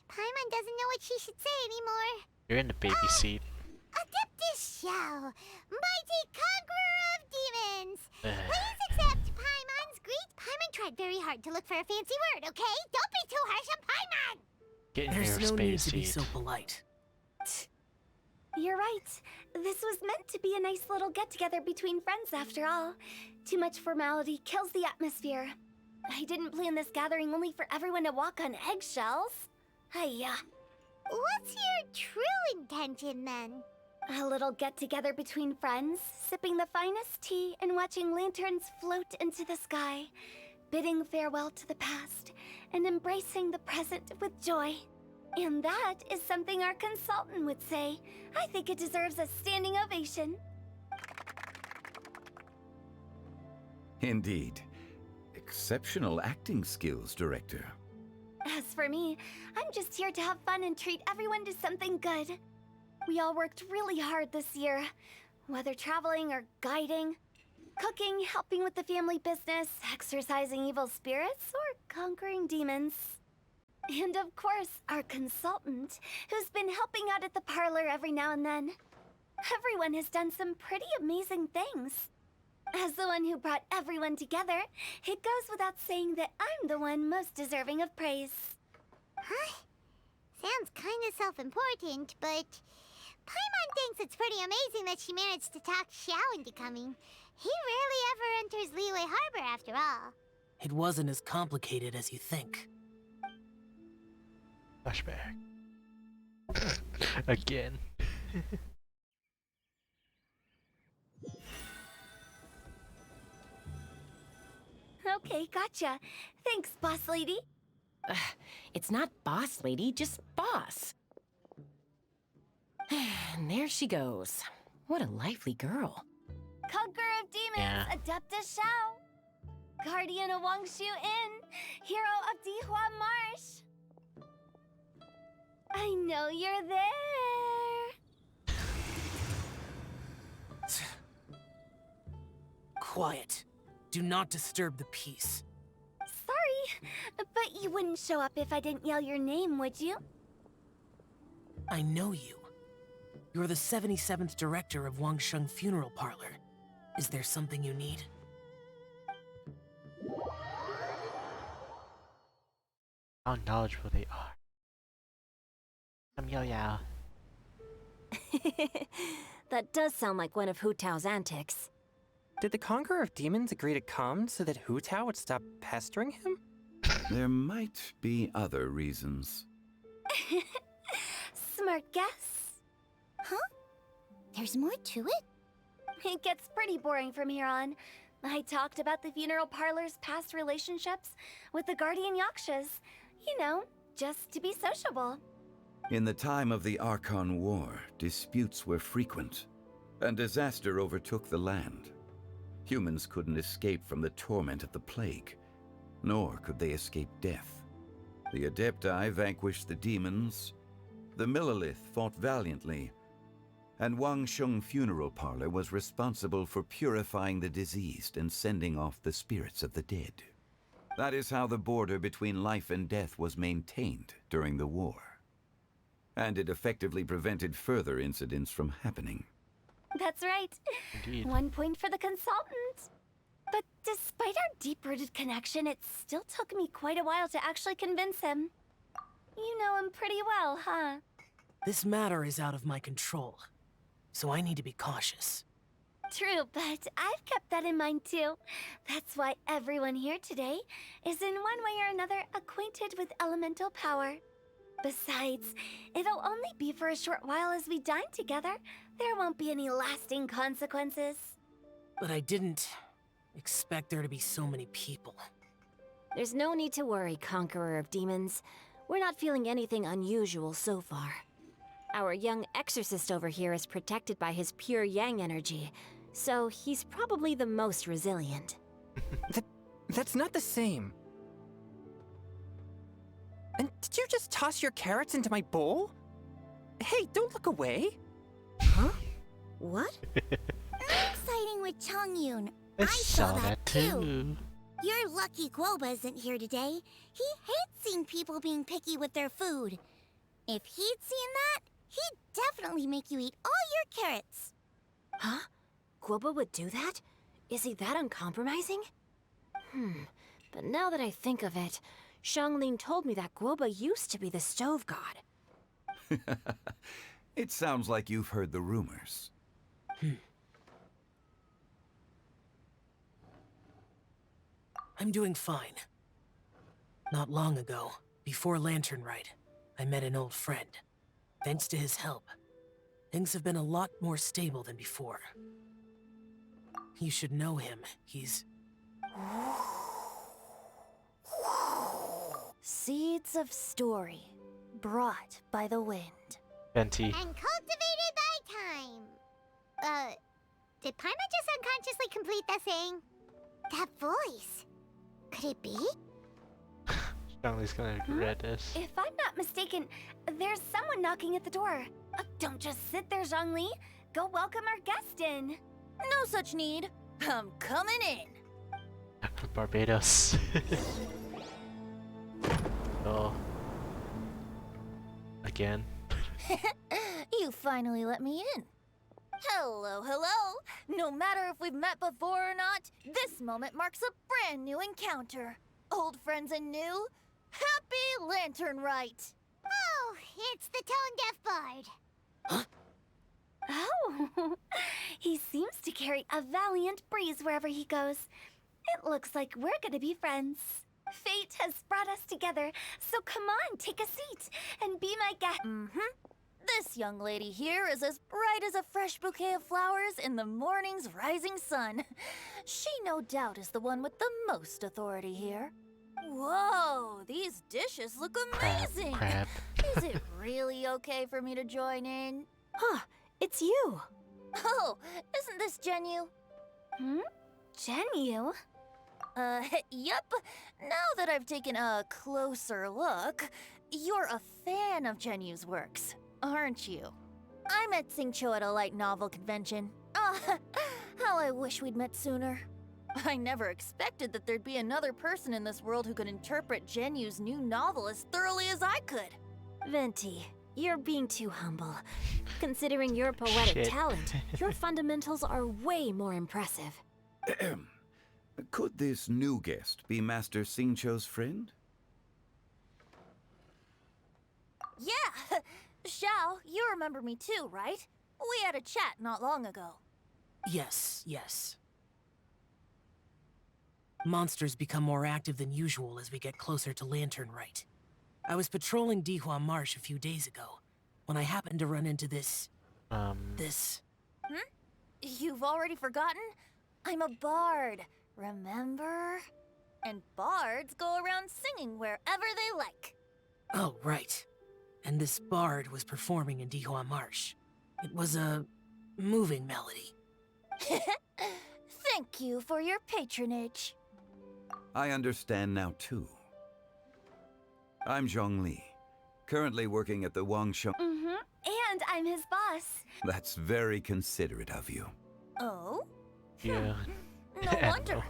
Paimon doesn't know what she should say anymore. You're in the baby seat. Adeptus Xiao, mighty conqueror of demons. Please accept Paimon's greet. Paimon tried very hard to look for a fancy word, okay? Don't be too harsh on Paimon! Get in There's your no need space to be seat. so polite. You're right. This was meant to be a nice little get-together between friends after all. Too much formality kills the atmosphere. I didn't plan this gathering only for everyone to walk on eggshells. Hiya. What's your true intention then? A little get-together between friends, sipping the finest tea and watching lanterns float into the sky. bidding farewell to the past and embracing the present with joy. And that is something our consultant would say. I think it deserves a standing ovation. Indeed. Exceptional acting skills, Director. As for me, I'm just here to have fun and treat everyone to something good. We all worked really hard this year, whether traveling or guiding, cooking, helping with the family business, exercising evil spirits, or conquering demons. And of course, our consultant, who's been helping out at the parlor every now and then. Everyone has done some pretty amazing things. As the one who brought everyone together, it goes without saying that I'm the one most deserving of praise. Huh? Sounds kinda self-important, but Paimon thinks it's pretty amazing that she managed to talk Xiao into coming. He rarely ever enters Liyue Harbor after all. It wasn't as complicated as you think. Flashback. Again. Okay, gotcha. Thanks, boss lady. It's not boss lady, just boss. And there she goes. What a lively girl. Conqueror of demons, Yeah. Adeptus Xiao. Guardian of Wangshu Inn, hero of Dihua Marsh. I know you're there. Quiet. Do not disturb the peace. Sorry, but you wouldn't show up if I didn't yell your name, would you? I know you. You're the 77th director of Wangsheng Funeral Parlor. Is there something you need? How knowledgeable they are. I'm Yao Yao. That does sound like one of Hu Tao's antics. Did the Conqueror of Demons agree to come so that Hu Tao would stop pestering him? There might be other reasons. Smart guess. Huh? There's more to it? It gets pretty boring from here on. I talked about the funeral parlor's past relationships with the guardian yakshas. You know, just to be sociable. In the time of the Archon War, disputes were frequent, and disaster overtook the land. Humans couldn't escape from the torment of the plague, nor could they escape death. The Adepti vanquished the demons, the Millelith fought valiantly, and Wangsheng Funeral Parlor was responsible for purifying the diseased and sending off the spirits of the dead. That is how the border between life and death was maintained during the war. And it effectively prevented further incidents from happening. That's right. Indeed. 1 point for the consultant. But despite our deep-rooted connection, it still took me quite a while to actually convince him. You know him pretty well, huh? This matter is out of my control, so I need to be cautious. True, but I've kept that in mind too. That's why everyone here today is in one way or another acquainted with elemental power. Besides, it'll only be for a short while as we dine together. There won't be any lasting consequences. But I didn't expect there to be so many people. There's no need to worry, Conqueror of Demons. We're not feeling anything unusual so far. Our young exorcist over here is protected by his pure yang energy, so he's probably the most resilient. That's not the same. And did you just toss your carrots into my bowl? Hey, don't look away. Huh? What? Exciting with Chongyun. I saw that too. You're lucky Guoba isn't here today. He hates seeing people being picky with their food. If he'd seen that, he'd definitely make you eat all your carrots. Huh? Guoba would do that? Is he that uncompromising? But now that I think of it, Xianglin told me that Guoba used to be the stove god. It sounds like you've heard the rumors. I'm doing fine. Not long ago, before Lantern Rite, I met an old friend. Thanks to his help, things have been a lot more stable than before. You should know him. He's... bits of story brought by the wind. Venti. And cultivated by time. Did Paimon just unconsciously complete that saying? That voice. Could it be? Zhongli's gonna regret this. If I'm not mistaken, there's someone knocking at the door. Don't just sit there, Zhongli. Go welcome our guest in. No such need. I'm coming in. Barbados. Oh. Again. You finally let me in. Hello, hello. No matter if we've met before or not, this moment marks a brand new encounter. Old friends and new. Happy Lantern Rite. Oh, it's the tone-deaf bard. Oh, he seems to carry a valiant breeze wherever he goes. It looks like we're gonna be friends. Fate has brought us together, so come on, take a seat and be my guest. This young lady here is as bright as a fresh bouquet of flowers in the morning's rising sun. She no doubt is the one with the most authority here. Whoa, these dishes look amazing. Crab. Is it really okay for me to join in? Huh, it's you. Oh, isn't this Genu? Genu? Yep. Now that I've taken a closer look, you're a fan of Genu's works, aren't you? I met Xingqiu at a light novel convention. How I wish we'd met sooner. I never expected that there'd be another person in this world who could interpret Genu's new novel as thoroughly as I could. Venti, you're being too humble. Considering your poetic talent, your fundamentals are way more impressive. Could this new guest be Master Xingqiu's friend? Yeah! Xiao, you remember me too, right? We had a chat not long ago. Yes, yes. Monsters become more active than usual as we get closer to Lantern Rite. I was patrolling Dihua Marsh a few days ago, when I happened to run into this... You've already forgotten? I'm a bard, remember? And bards go around singing wherever they like. Oh, right. And this bard was performing in Dihua Marsh. It was a moving melody. Thank you for your patronage. I understand now, too. I'm Zhongli, currently working at the Wangshan... And I'm his boss. That's very considerate of you. Oh? Yeah. No wonder.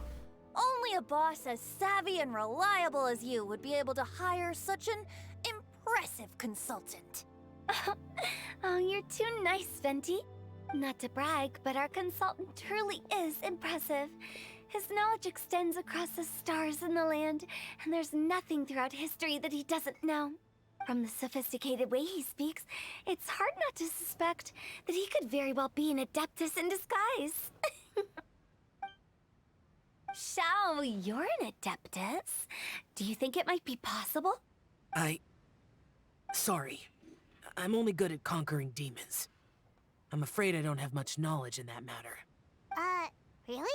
Only a boss as savvy and reliable as you would be able to hire such an impressive consultant. Oh, you're too nice, Venti. Not to brag, but our consultant truly is impressive. His knowledge extends across the stars and the land, and there's nothing throughout history that he doesn't know. From the sophisticated way he speaks, it's hard not to suspect that he could very well be an adeptus in disguise. Xiao, you're an adeptus. Do you think it might be possible? Sorry. I'm only good at conquering demons. I'm afraid I don't have much knowledge in that matter. Really?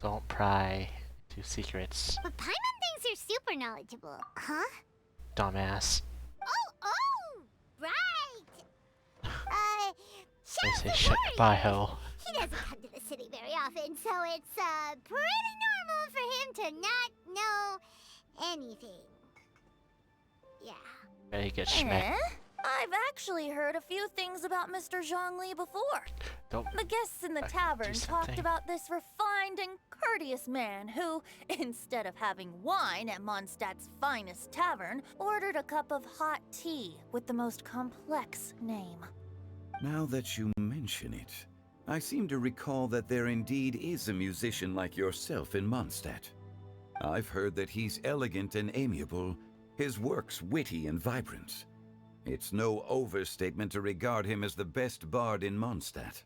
Don't pry into secrets, But Paimon thinks you're super knowledgeable. Huh? dumbass. Oh, right! They Xiao's say a shut your warrior. butthole. He doesn't come to the city very often, so it's, pretty normal for him to not know anything. Yeah. Ready to get smacked. I've actually heard a few things about Mr. Zhongli before. Don't. The guests in the tavern talked about this refined and courteous man who, instead of having wine at Mondstadt's finest tavern, ordered a cup of hot tea with the most complex name. Now that you mention it, I seem to recall that there indeed is a musician like yourself in Mondstadt. I've heard that he's elegant and amiable, his works witty and vibrant. It's no overstatement to regard him as the best bard in Mondstadt.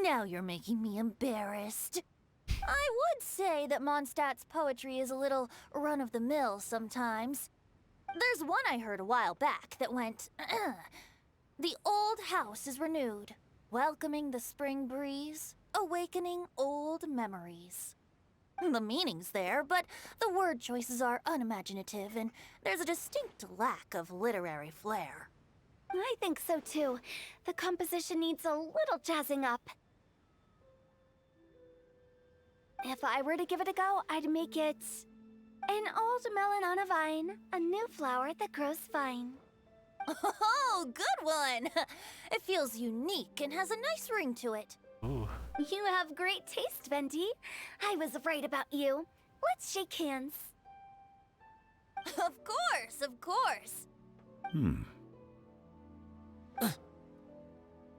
Now you're making me embarrassed. I would say that Mondstadt's poetry is a little run-of-the-mill sometimes. There's one I heard a while back that went, The old house is renewed, welcoming the spring breeze, awakening old memories. The meaning's there, but the word choices are unimaginative, and there's a distinct lack of literary flair. I think so too. The composition needs a little jazzing up. If I were to give it a go, I'd make it an old melon on a vine, a new flower that grows fine. Oh, good one! It feels unique and has a nice ring to it. Ooh. You have great taste, Venti. I was right about you. Let's shake hands. Of course, of course.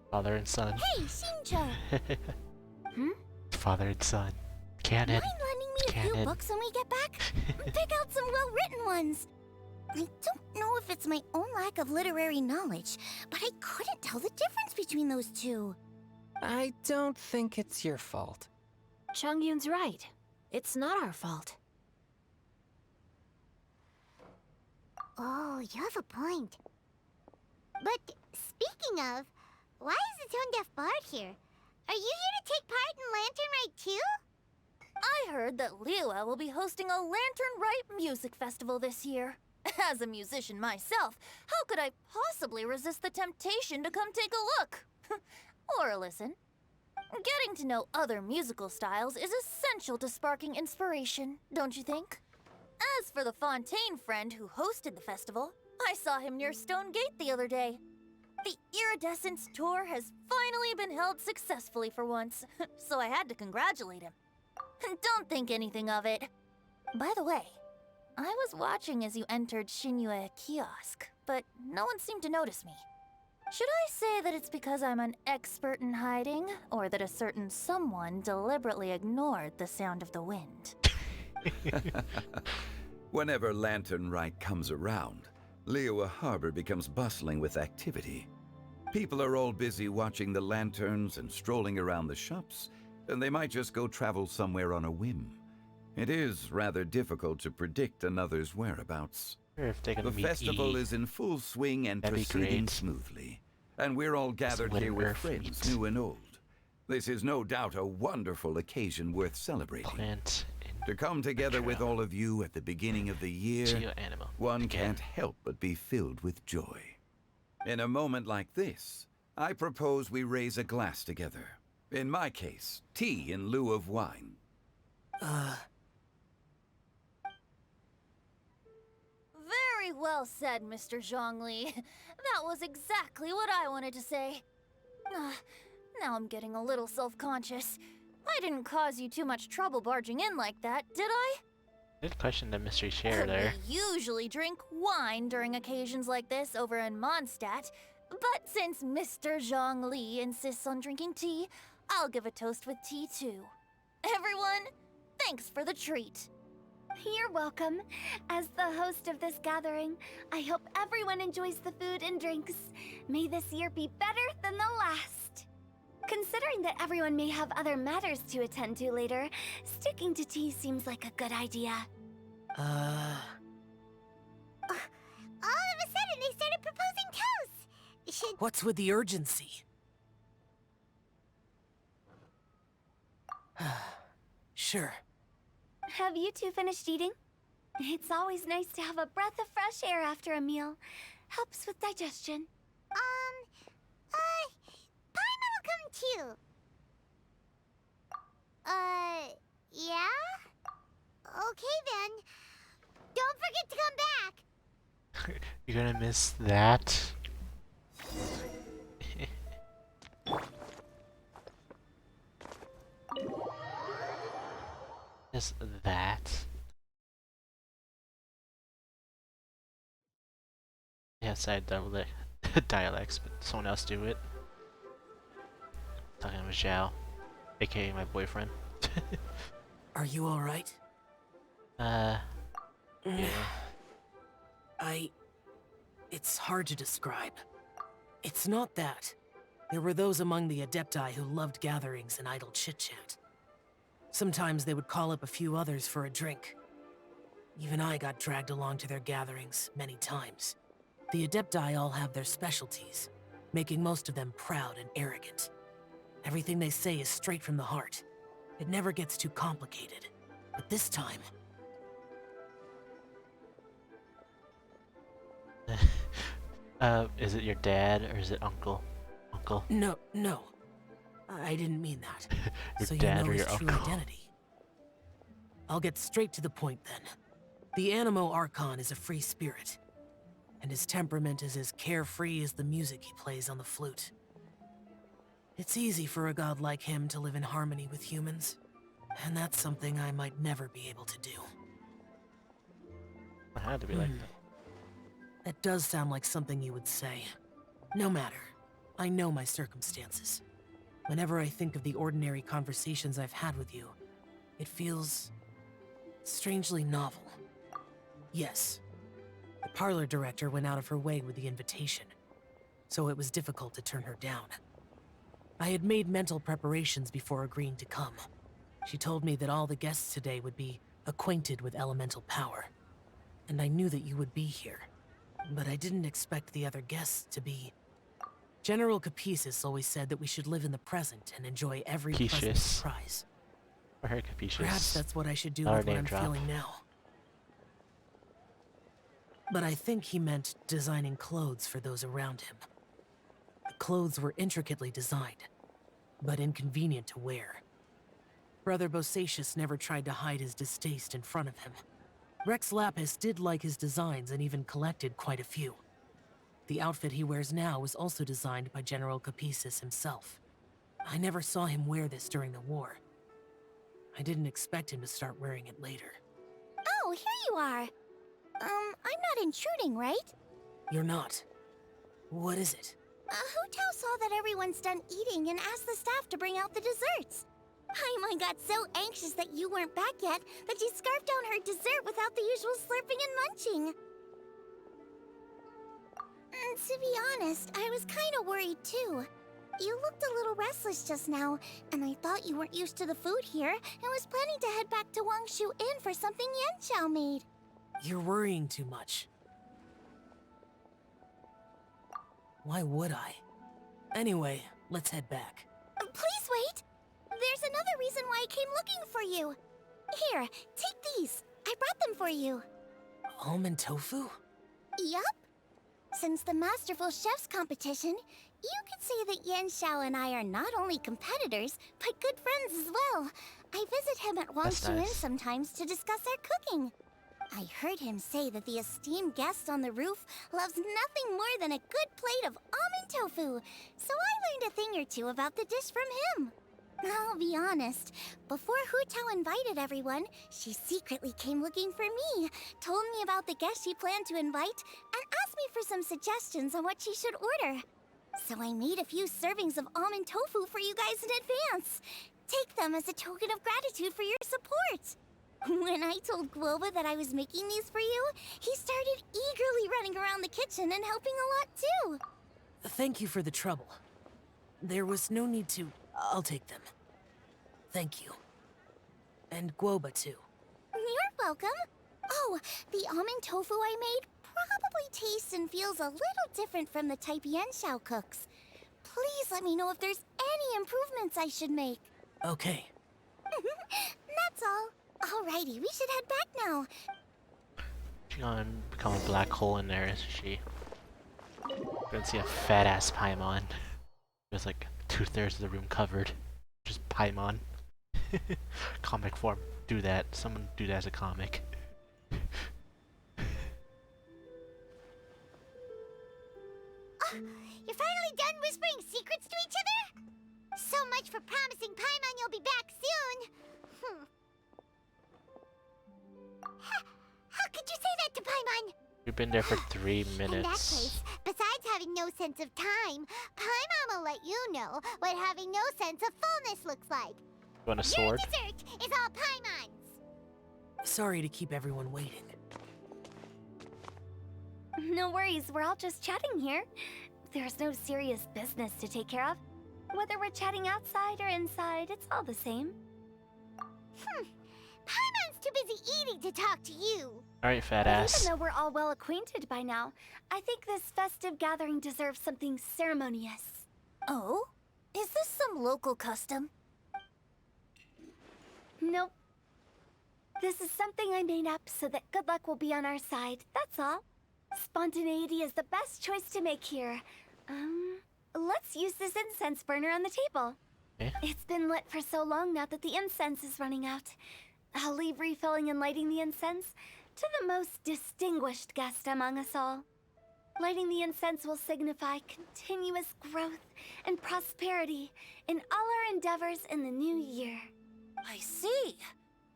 Father and son. Hey, Shincho! Father and son. Canon. Mind lending me a few Canon. books when we get back? Pick out some well-written ones. I don't know if it's my own lack of literary knowledge, but I couldn't tell the difference between those two. I don't think it's your fault. Chongyun's right. It's not our fault. Oh, you have a point. But speaking of, why is the Tone Deaf Bard here? Are you here to take part in Lantern Rite too? I heard that Liyue will be hosting a Lantern Rite music festival this year. As a musician myself, how could I possibly resist the temptation to come take a look? Or listen. Getting to know other musical styles is essential to sparking inspiration, don't you think? As for the Fontaine friend who hosted the festival, I saw him near Stone Gate the other day. The Iridescence tour has finally been held successfully for once, so I had to congratulate him. Don't think anything of it. By the way, I was watching as you entered Shinyue Kiosk, but no one seemed to notice me. Should I say that it's because I'm an expert in hiding, or that a certain someone deliberately ignored the sound of the wind? Whenever Lantern Rite comes around, Liyue Harbor becomes bustling with activity. People are all busy watching the lanterns and strolling around the shops, and they might just go travel somewhere on a whim. It is rather difficult to predict another's whereabouts. If they can The meet festival E. is in full swing and That'd be proceeding great. smoothly, and we're all gathered when here with Earth friends, meets. new and old. This is no doubt a wonderful occasion worth celebrating. Plant To come together with all of you at the beginning of the year, Geo-animal. one Again. can't help but be filled with joy. In a moment like this, I propose we raise a glass together. In my case, tea in lieu of wine. Very well said, Mr. Zhongli. That was exactly what I wanted to say. Now I'm getting a little self-conscious. I didn't cause you too much trouble barging in like that, did I? Good question to Mystery Share there. We usually drink wine during occasions like this over in Mondstadt, but since Mr. Zhongli insists on drinking tea, I'll give a toast with tea too. Everyone, thanks for the treat. You're welcome. As the host of this gathering, I hope everyone enjoys the food and drinks. May this year be better than the last. Considering that everyone may have other matters to attend to later, sticking to tea seems like a good idea. All of a sudden, they started proposing toasts. Should... What's with the urgency? Sure. Have you two finished eating? It's always nice to have a breath of fresh air after a meal. Helps with digestion. Paimon will come too. Yeah? Okay then. Don't forget to come back. You're gonna miss that. Just that. Yes, I double dialects, but someone else do it. Talking with Zhao, aka my boyfriend. Are you alright? Yeah. It's hard to describe. It's not that. There were those among the Adepti who loved gatherings and idle chit-chat. Sometimes they would call up a few others for a drink. Even I got dragged along to their gatherings many times. The Adepti all have their specialties, making most of them proud and arrogant. Everything they say is straight from the heart. It never gets too complicated, But this time, Is it your dad or is it uncle? Uncle? no. I didn't mean that. Your So dad you know or his your true uncle? identity. I'll get straight to the point then. The Animo Archon is a free spirit, and his temperament is as carefree as the music he plays on the flute. It's easy for a god like him to live in harmony with humans, and that's something I might never be able to do. It had to be like that. That does sound like something you would say. No matter. I know my circumstances. Whenever I think of the ordinary conversations I've had with you, it feels strangely novel. Yes, the parlor director went out of her way with the invitation, so it was difficult to turn her down. I had made mental preparations before agreeing to come. She told me that all the guests today would be acquainted with elemental power, and I knew that you would be here. But I didn't expect the other guests to be... General Capices always said that we should live in the present and enjoy every pleasant Capious. surprise. I heard Capricious. Perhaps that's what I should do Not a with what name I'm drop. feeling now. But I think he meant designing clothes for those around him. The clothes were intricately designed, but inconvenient to wear. Brother Bosacius never tried to hide his distaste in front of him. Rex Lapis did like his designs and even collected quite a few. The outfit he wears now was also designed by General Capices himself. I never saw him wear this during the war. I didn't expect him to start wearing it later. Oh, here you are. I'm not intruding, right? You're not. What is it? Hu Tao saw that everyone's done eating and asked the staff to bring out the desserts. Paimon got so anxious that you weren't back yet that she scarfed down her dessert without the usual slurping and munching. To be honest, I was kind of worried too. You looked a little restless just now, and I thought you weren't used to the food here and was planning to head back to Wangshu Inn for something Yanxiao made. You're worrying too much. Why would I? Anyway, let's head back. Please wait! There's another reason why I came looking for you. Here, take these. I brought them for you. Almond tofu? Yup. Since the Masterful Chef's competition, you could say that Yanxiao and I are not only competitors, but good friends as well. I visit him at That's Wangshu Inn nice. sometimes to discuss our cooking. I heard him say that the esteemed guest on the roof loves nothing more than a good plate of almond tofu, so I learned a thing or two about the dish from him. I'll be honest, before Hu Tao invited everyone, she secretly came looking for me, told me about the guests she planned to invite, and asked me for some suggestions on what she should order. So I made a few servings of almond tofu for you guys in advance. Take them as a token of gratitude for your support. When I told Guoba that I was making these for you, he started eagerly running around the kitchen and helping a lot too. Thank you for the trouble. There was no need to... I'll take them. Thank you. And Guoba too. You're welcome. Oh, the almond tofu I made probably tastes and feels a little different from the type Yanxiao cooks. Please let me know if there's any improvements I should make. Okay. That's all. Alrighty, we should head back now. She's gonna become a black hole in there, isn't she? Gonna see a fat ass Paimon. There's like 2/3 of the room covered. Just Paimon. Comic form. Do that. Someone do that as a comic. You're finally done whispering secrets to each other? So much for promising Paimon you'll be back soon. How could you say that to Paimon? We've been there for 3 In that minutes. case, besides having no sense of time, Paimon will let you know what having no sense of fullness looks like. You want a Your sword? dessert is all Paimon's. Sorry to keep everyone waiting. No worries, we're all just chatting here. There's no serious business to take care of. Whether we're chatting outside or inside, it's all the same. Paimon's too busy eating to talk to you. Alright, fat But ass. even though we're all well acquainted by now, I think this festive gathering deserves something ceremonious. Oh? Is this some local custom? Nope. This is something I made up so that good luck will be on our side, that's all. Spontaneity is the best choice to make here. Let's use this incense burner on the table. Eh? It's been lit for so long now that the incense is running out. I'll leave refilling and lighting the incense to the most distinguished guest among us all. Lighting the incense will signify continuous growth and prosperity in all our endeavors in the new year. I see.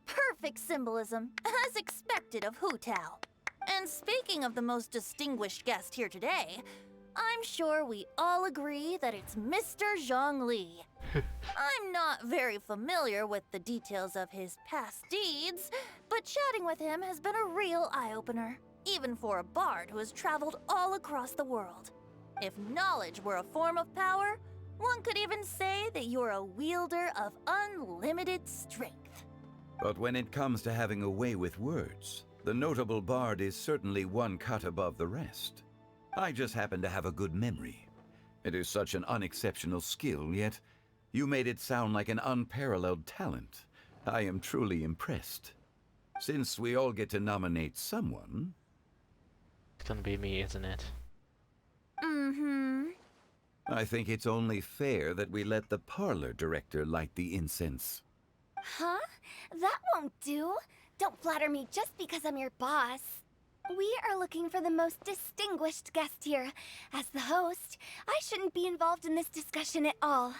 Perfect symbolism, as expected of Hu Tao. And speaking of the most distinguished guest here today, I'm sure we all agree that it's Mr. Zhongli. I'm not very familiar with the details of his past deeds, but chatting with him has been a real eye-opener, even for a bard who has traveled all across the world. If knowledge were a form of power, one could even say that you're a wielder of unlimited strength. But when it comes to having a way with words, the notable bard is certainly one cut above the rest. I just happen to have a good memory. It is such an unexceptional skill, yet you made it sound like an unparalleled talent. I am truly impressed. Since we all get to nominate someone... It's gonna be me, isn't it? Mm-hmm. I think it's only fair that we let the parlor director light the incense. Huh? That won't do. Don't flatter me just because I'm your boss. We are looking for the most distinguished guest here. As the host, I shouldn't be involved in this discussion at all.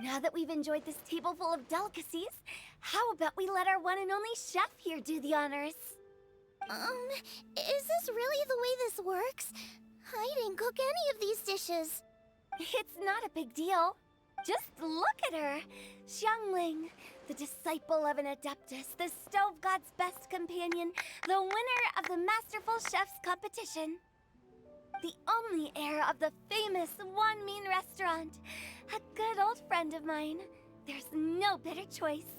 Now that we've enjoyed this table full of delicacies, how about we let our one and only chef here do the honors? Is this really the way this works? I didn't cook any of these dishes. It's not a big deal. Just look at her. Xiangling, the disciple of an adeptus, the stove god's best companion, the winner of the Masterful Chef's competition. The only heir of the famous Wan Min restaurant. A good old friend of mine. There's no better choice.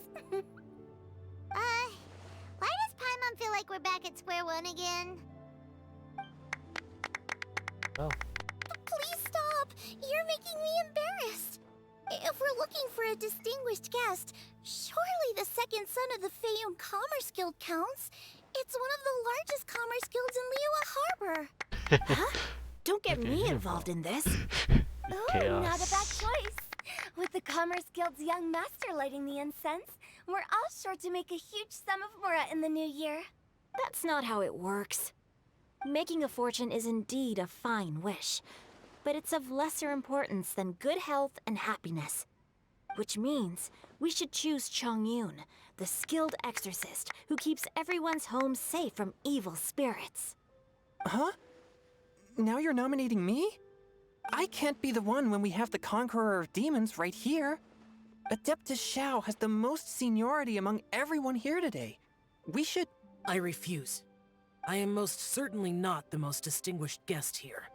Why does Paimon feel like we're back at square one again? Oh. Please stop! You're making me embarrassed. If we're looking for a distinguished guest, surely the second son of the Feiyun Commerce Guild counts. It's one of the largest commerce guilds in Liyue Harbor. Huh? Don't get me involved in this. Ooh, not a bad choice. With the Commerce Guild's young master lighting the incense, we're all sure to make a huge sum of mora in the new year. That's not how it works. Making a fortune is indeed a fine wish, but it's of lesser importance than good health and happiness. Which means we should choose Chongyun, the skilled exorcist who keeps everyone's home safe from evil spirits. Huh? Now you're nominating me? I can't be the one when we have the Conqueror of Demons right here. Adeptus Xiao has the most seniority among everyone here today. We should... I refuse. I am most certainly not the most distinguished guest here.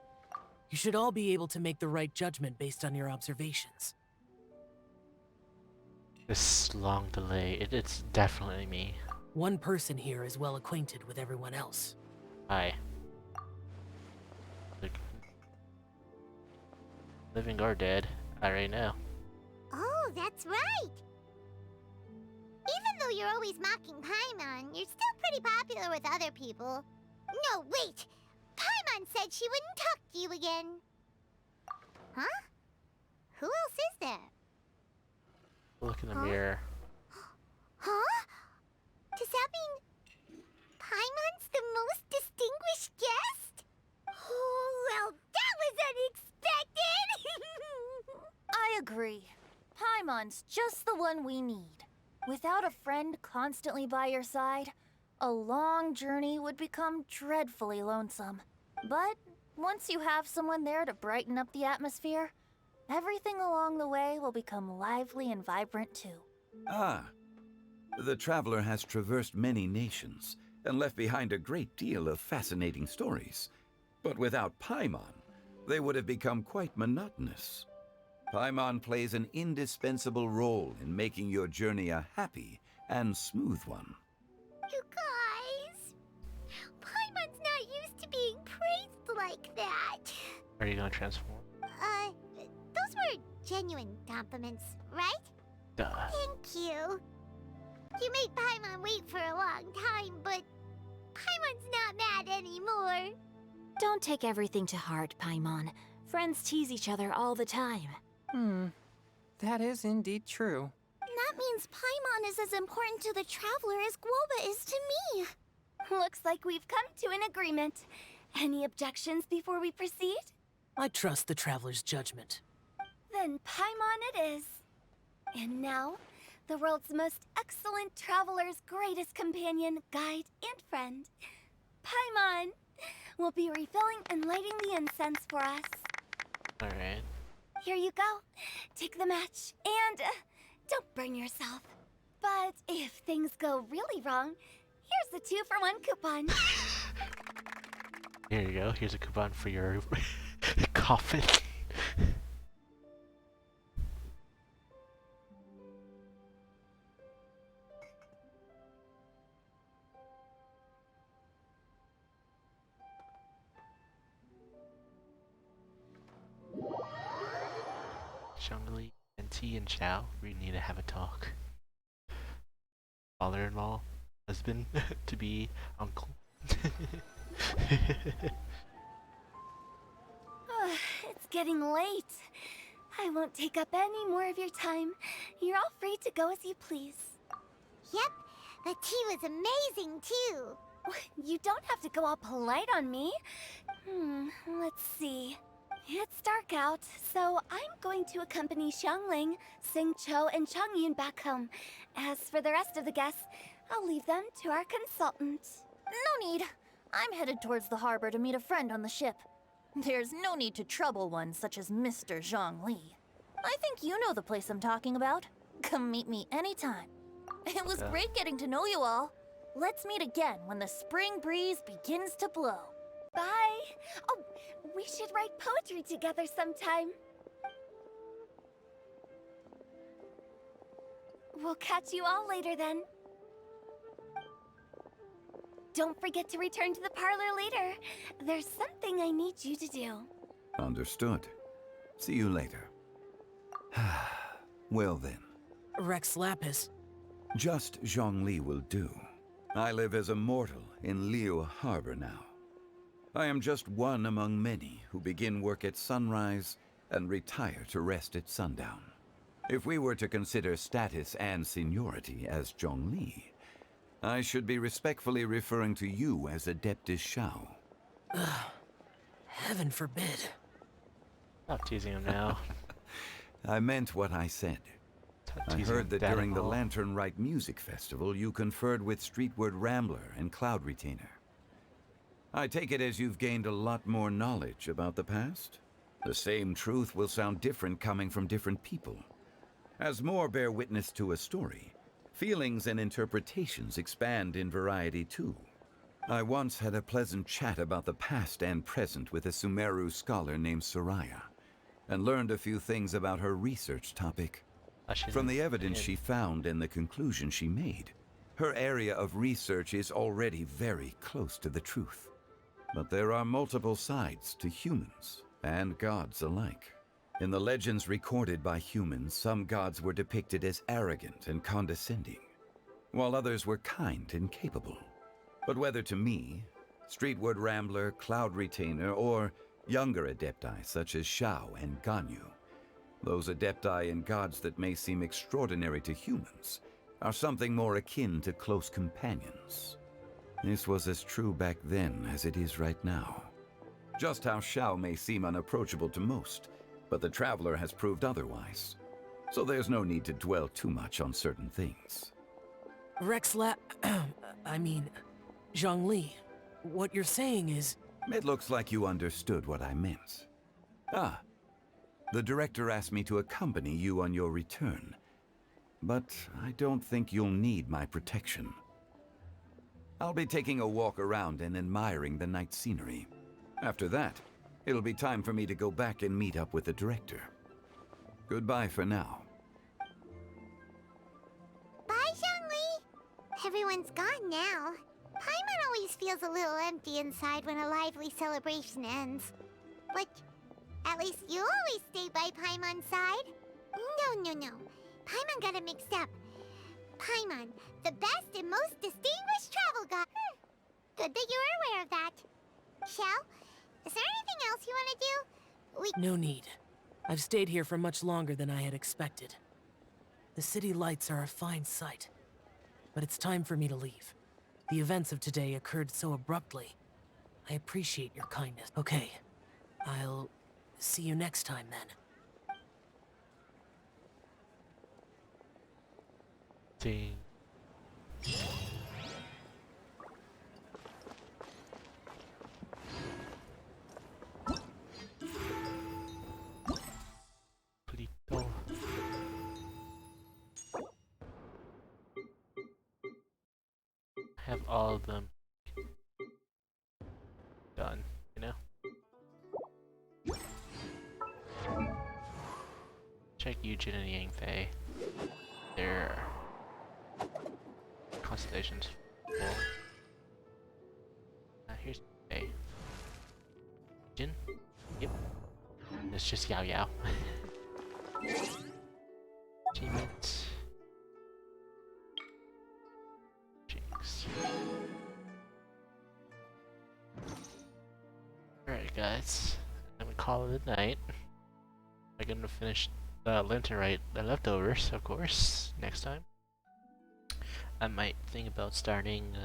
You should all be able to make the right judgment based on your observations. This long delay, it's definitely me. One person here is well acquainted with everyone else. Hi. Living or dead, I already know. Oh, that's right! Even though you're always mocking Paimon, you're still pretty popular with other people. No, wait! Paimon said she wouldn't talk to you again. Huh? Who else is there? Look in the mirror. Huh? Does that mean Paimon's the most distinguished guest? Oh, well, that was unexpected! I agree. Paimon's just the one we need. Without a friend constantly by your side, a long journey would become dreadfully lonesome. But once you have someone there to brighten up the atmosphere, everything along the way will become lively and vibrant too. Ah, the traveler has traversed many nations and left behind a great deal of fascinating stories. But without Paimon, they would have become quite monotonous. Paimon plays an indispensable role in making your journey a happy and smooth one. You guys, Paimon's not used to being praised like that. Are you gonna transform? Those were genuine compliments, right? Duh. Thank you. You made Paimon wait for a long time, but Paimon's not mad anymore. Don't take everything to heart, Paimon. Friends tease each other all the time. That is indeed true. That means Paimon is as important to the Traveler as Guoba is to me. Looks like we've come to an agreement. Any objections before we proceed? I trust the Traveler's judgment. Then Paimon it is. And now, the world's most excellent traveler's greatest companion, guide, and friend, Paimon, will be refilling and lighting the incense for us. Alright. Here you go. Take the match, and don't burn yourself. But if things go really wrong, here's the 2-for-1 coupon. Here you go. Here's a coupon for your coffin. Zhongli and T and Xiao, we need to have a talk. Father-in-law, husband, to be uncle. It's getting late. I won't take up any more of your time. You're all free to go as you please. Yep, the tea was amazing too. You don't have to go all polite on me. Let's see. It's dark out, so I'm going to accompany Xiangling, Xingqiu, and Changyun back home. As for the rest of the guests, I'll leave them to our consultant. No need. I'm headed towards the harbor to meet a friend on the ship. There's no need to trouble one such as Mr. Zhongli. I think you know the place I'm talking about. Come meet me anytime. It was great getting to know you all. Let's meet again when the spring breeze begins to blow. Bye! Oh, we should write poetry together sometime. We'll catch you all later then. Don't forget to return to the parlor later. There's something I need you to do. Understood. See you later. Well then. Rex Lapis. Just Zhongli will do. I live as a mortal in Liu Harbor now. I am just one among many who begin work at sunrise and retire to rest at sundown. If we were to consider status and seniority as Zhongli, I should be respectfully referring to you as Adeptus Xiao. Heaven forbid. Stop teasing him now. I meant what I said. I heard that during the Lantern Rite Music Festival, you conferred with Streetward Rambler and Cloud Retainer. I take it as you've gained a lot more knowledge about the past? The same truth will sound different coming from different people. As more bear witness to a story, feelings and interpretations expand in variety too. I once had a pleasant chat about the past and present with a Sumeru scholar named Soraya, and learned a few things about her research topic. From the evidence she found and the conclusion she made, her area of research is already very close to the truth. But there are multiple sides to humans and gods alike. In the legends recorded by humans, some gods were depicted as arrogant and condescending, while others were kind and capable. But whether to me, Streetward Rambler, Cloud Retainer, or younger adepti such as Xiao and Ganyu, those adepti and gods that may seem extraordinary to humans are something more akin to close companions. This was as true back then as it is right now. Just how Xiao may seem unapproachable to most, but the Traveler has proved otherwise. So there's no need to dwell too much on certain things. Zhongli, what you're saying is... It looks like you understood what I meant. The director asked me to accompany you on your return, but I don't think you'll need my protection. I'll be taking a walk around and admiring the night scenery. After that, it'll be time for me to go back and meet up with the director. Goodbye for now. Bye, Zhongli. Everyone's gone now. Paimon always feels a little empty inside when a lively celebration ends. But at least you always stay by Paimon's side. No. Paimon got it mixed up. Paimon, the best and most distinguished travel guide. Good that you're aware of that. Shell, is there anything else you want to do? No need. I've stayed here for much longer than I had expected. The city lights are a fine sight, but it's time for me to leave. The events of today occurred so abruptly. I appreciate your kindness. Okay, I'll see you next time then. Ding. Plito. Have all of them done, you know? Check Yujin and Yangfei. Their constellations full. Here's A. Jin? Yep. It's just Yao Yao. Achievement. Jinx. Alright guys, I'm gonna call it a night. I'm gonna finish Lenterite, the leftovers, of course, next time. I might think about starting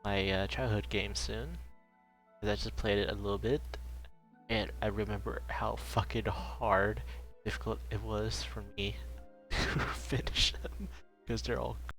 my childhood game soon, because I just played it a little bit, and I remember how fucking hard, difficult it was for me to finish them, because they're all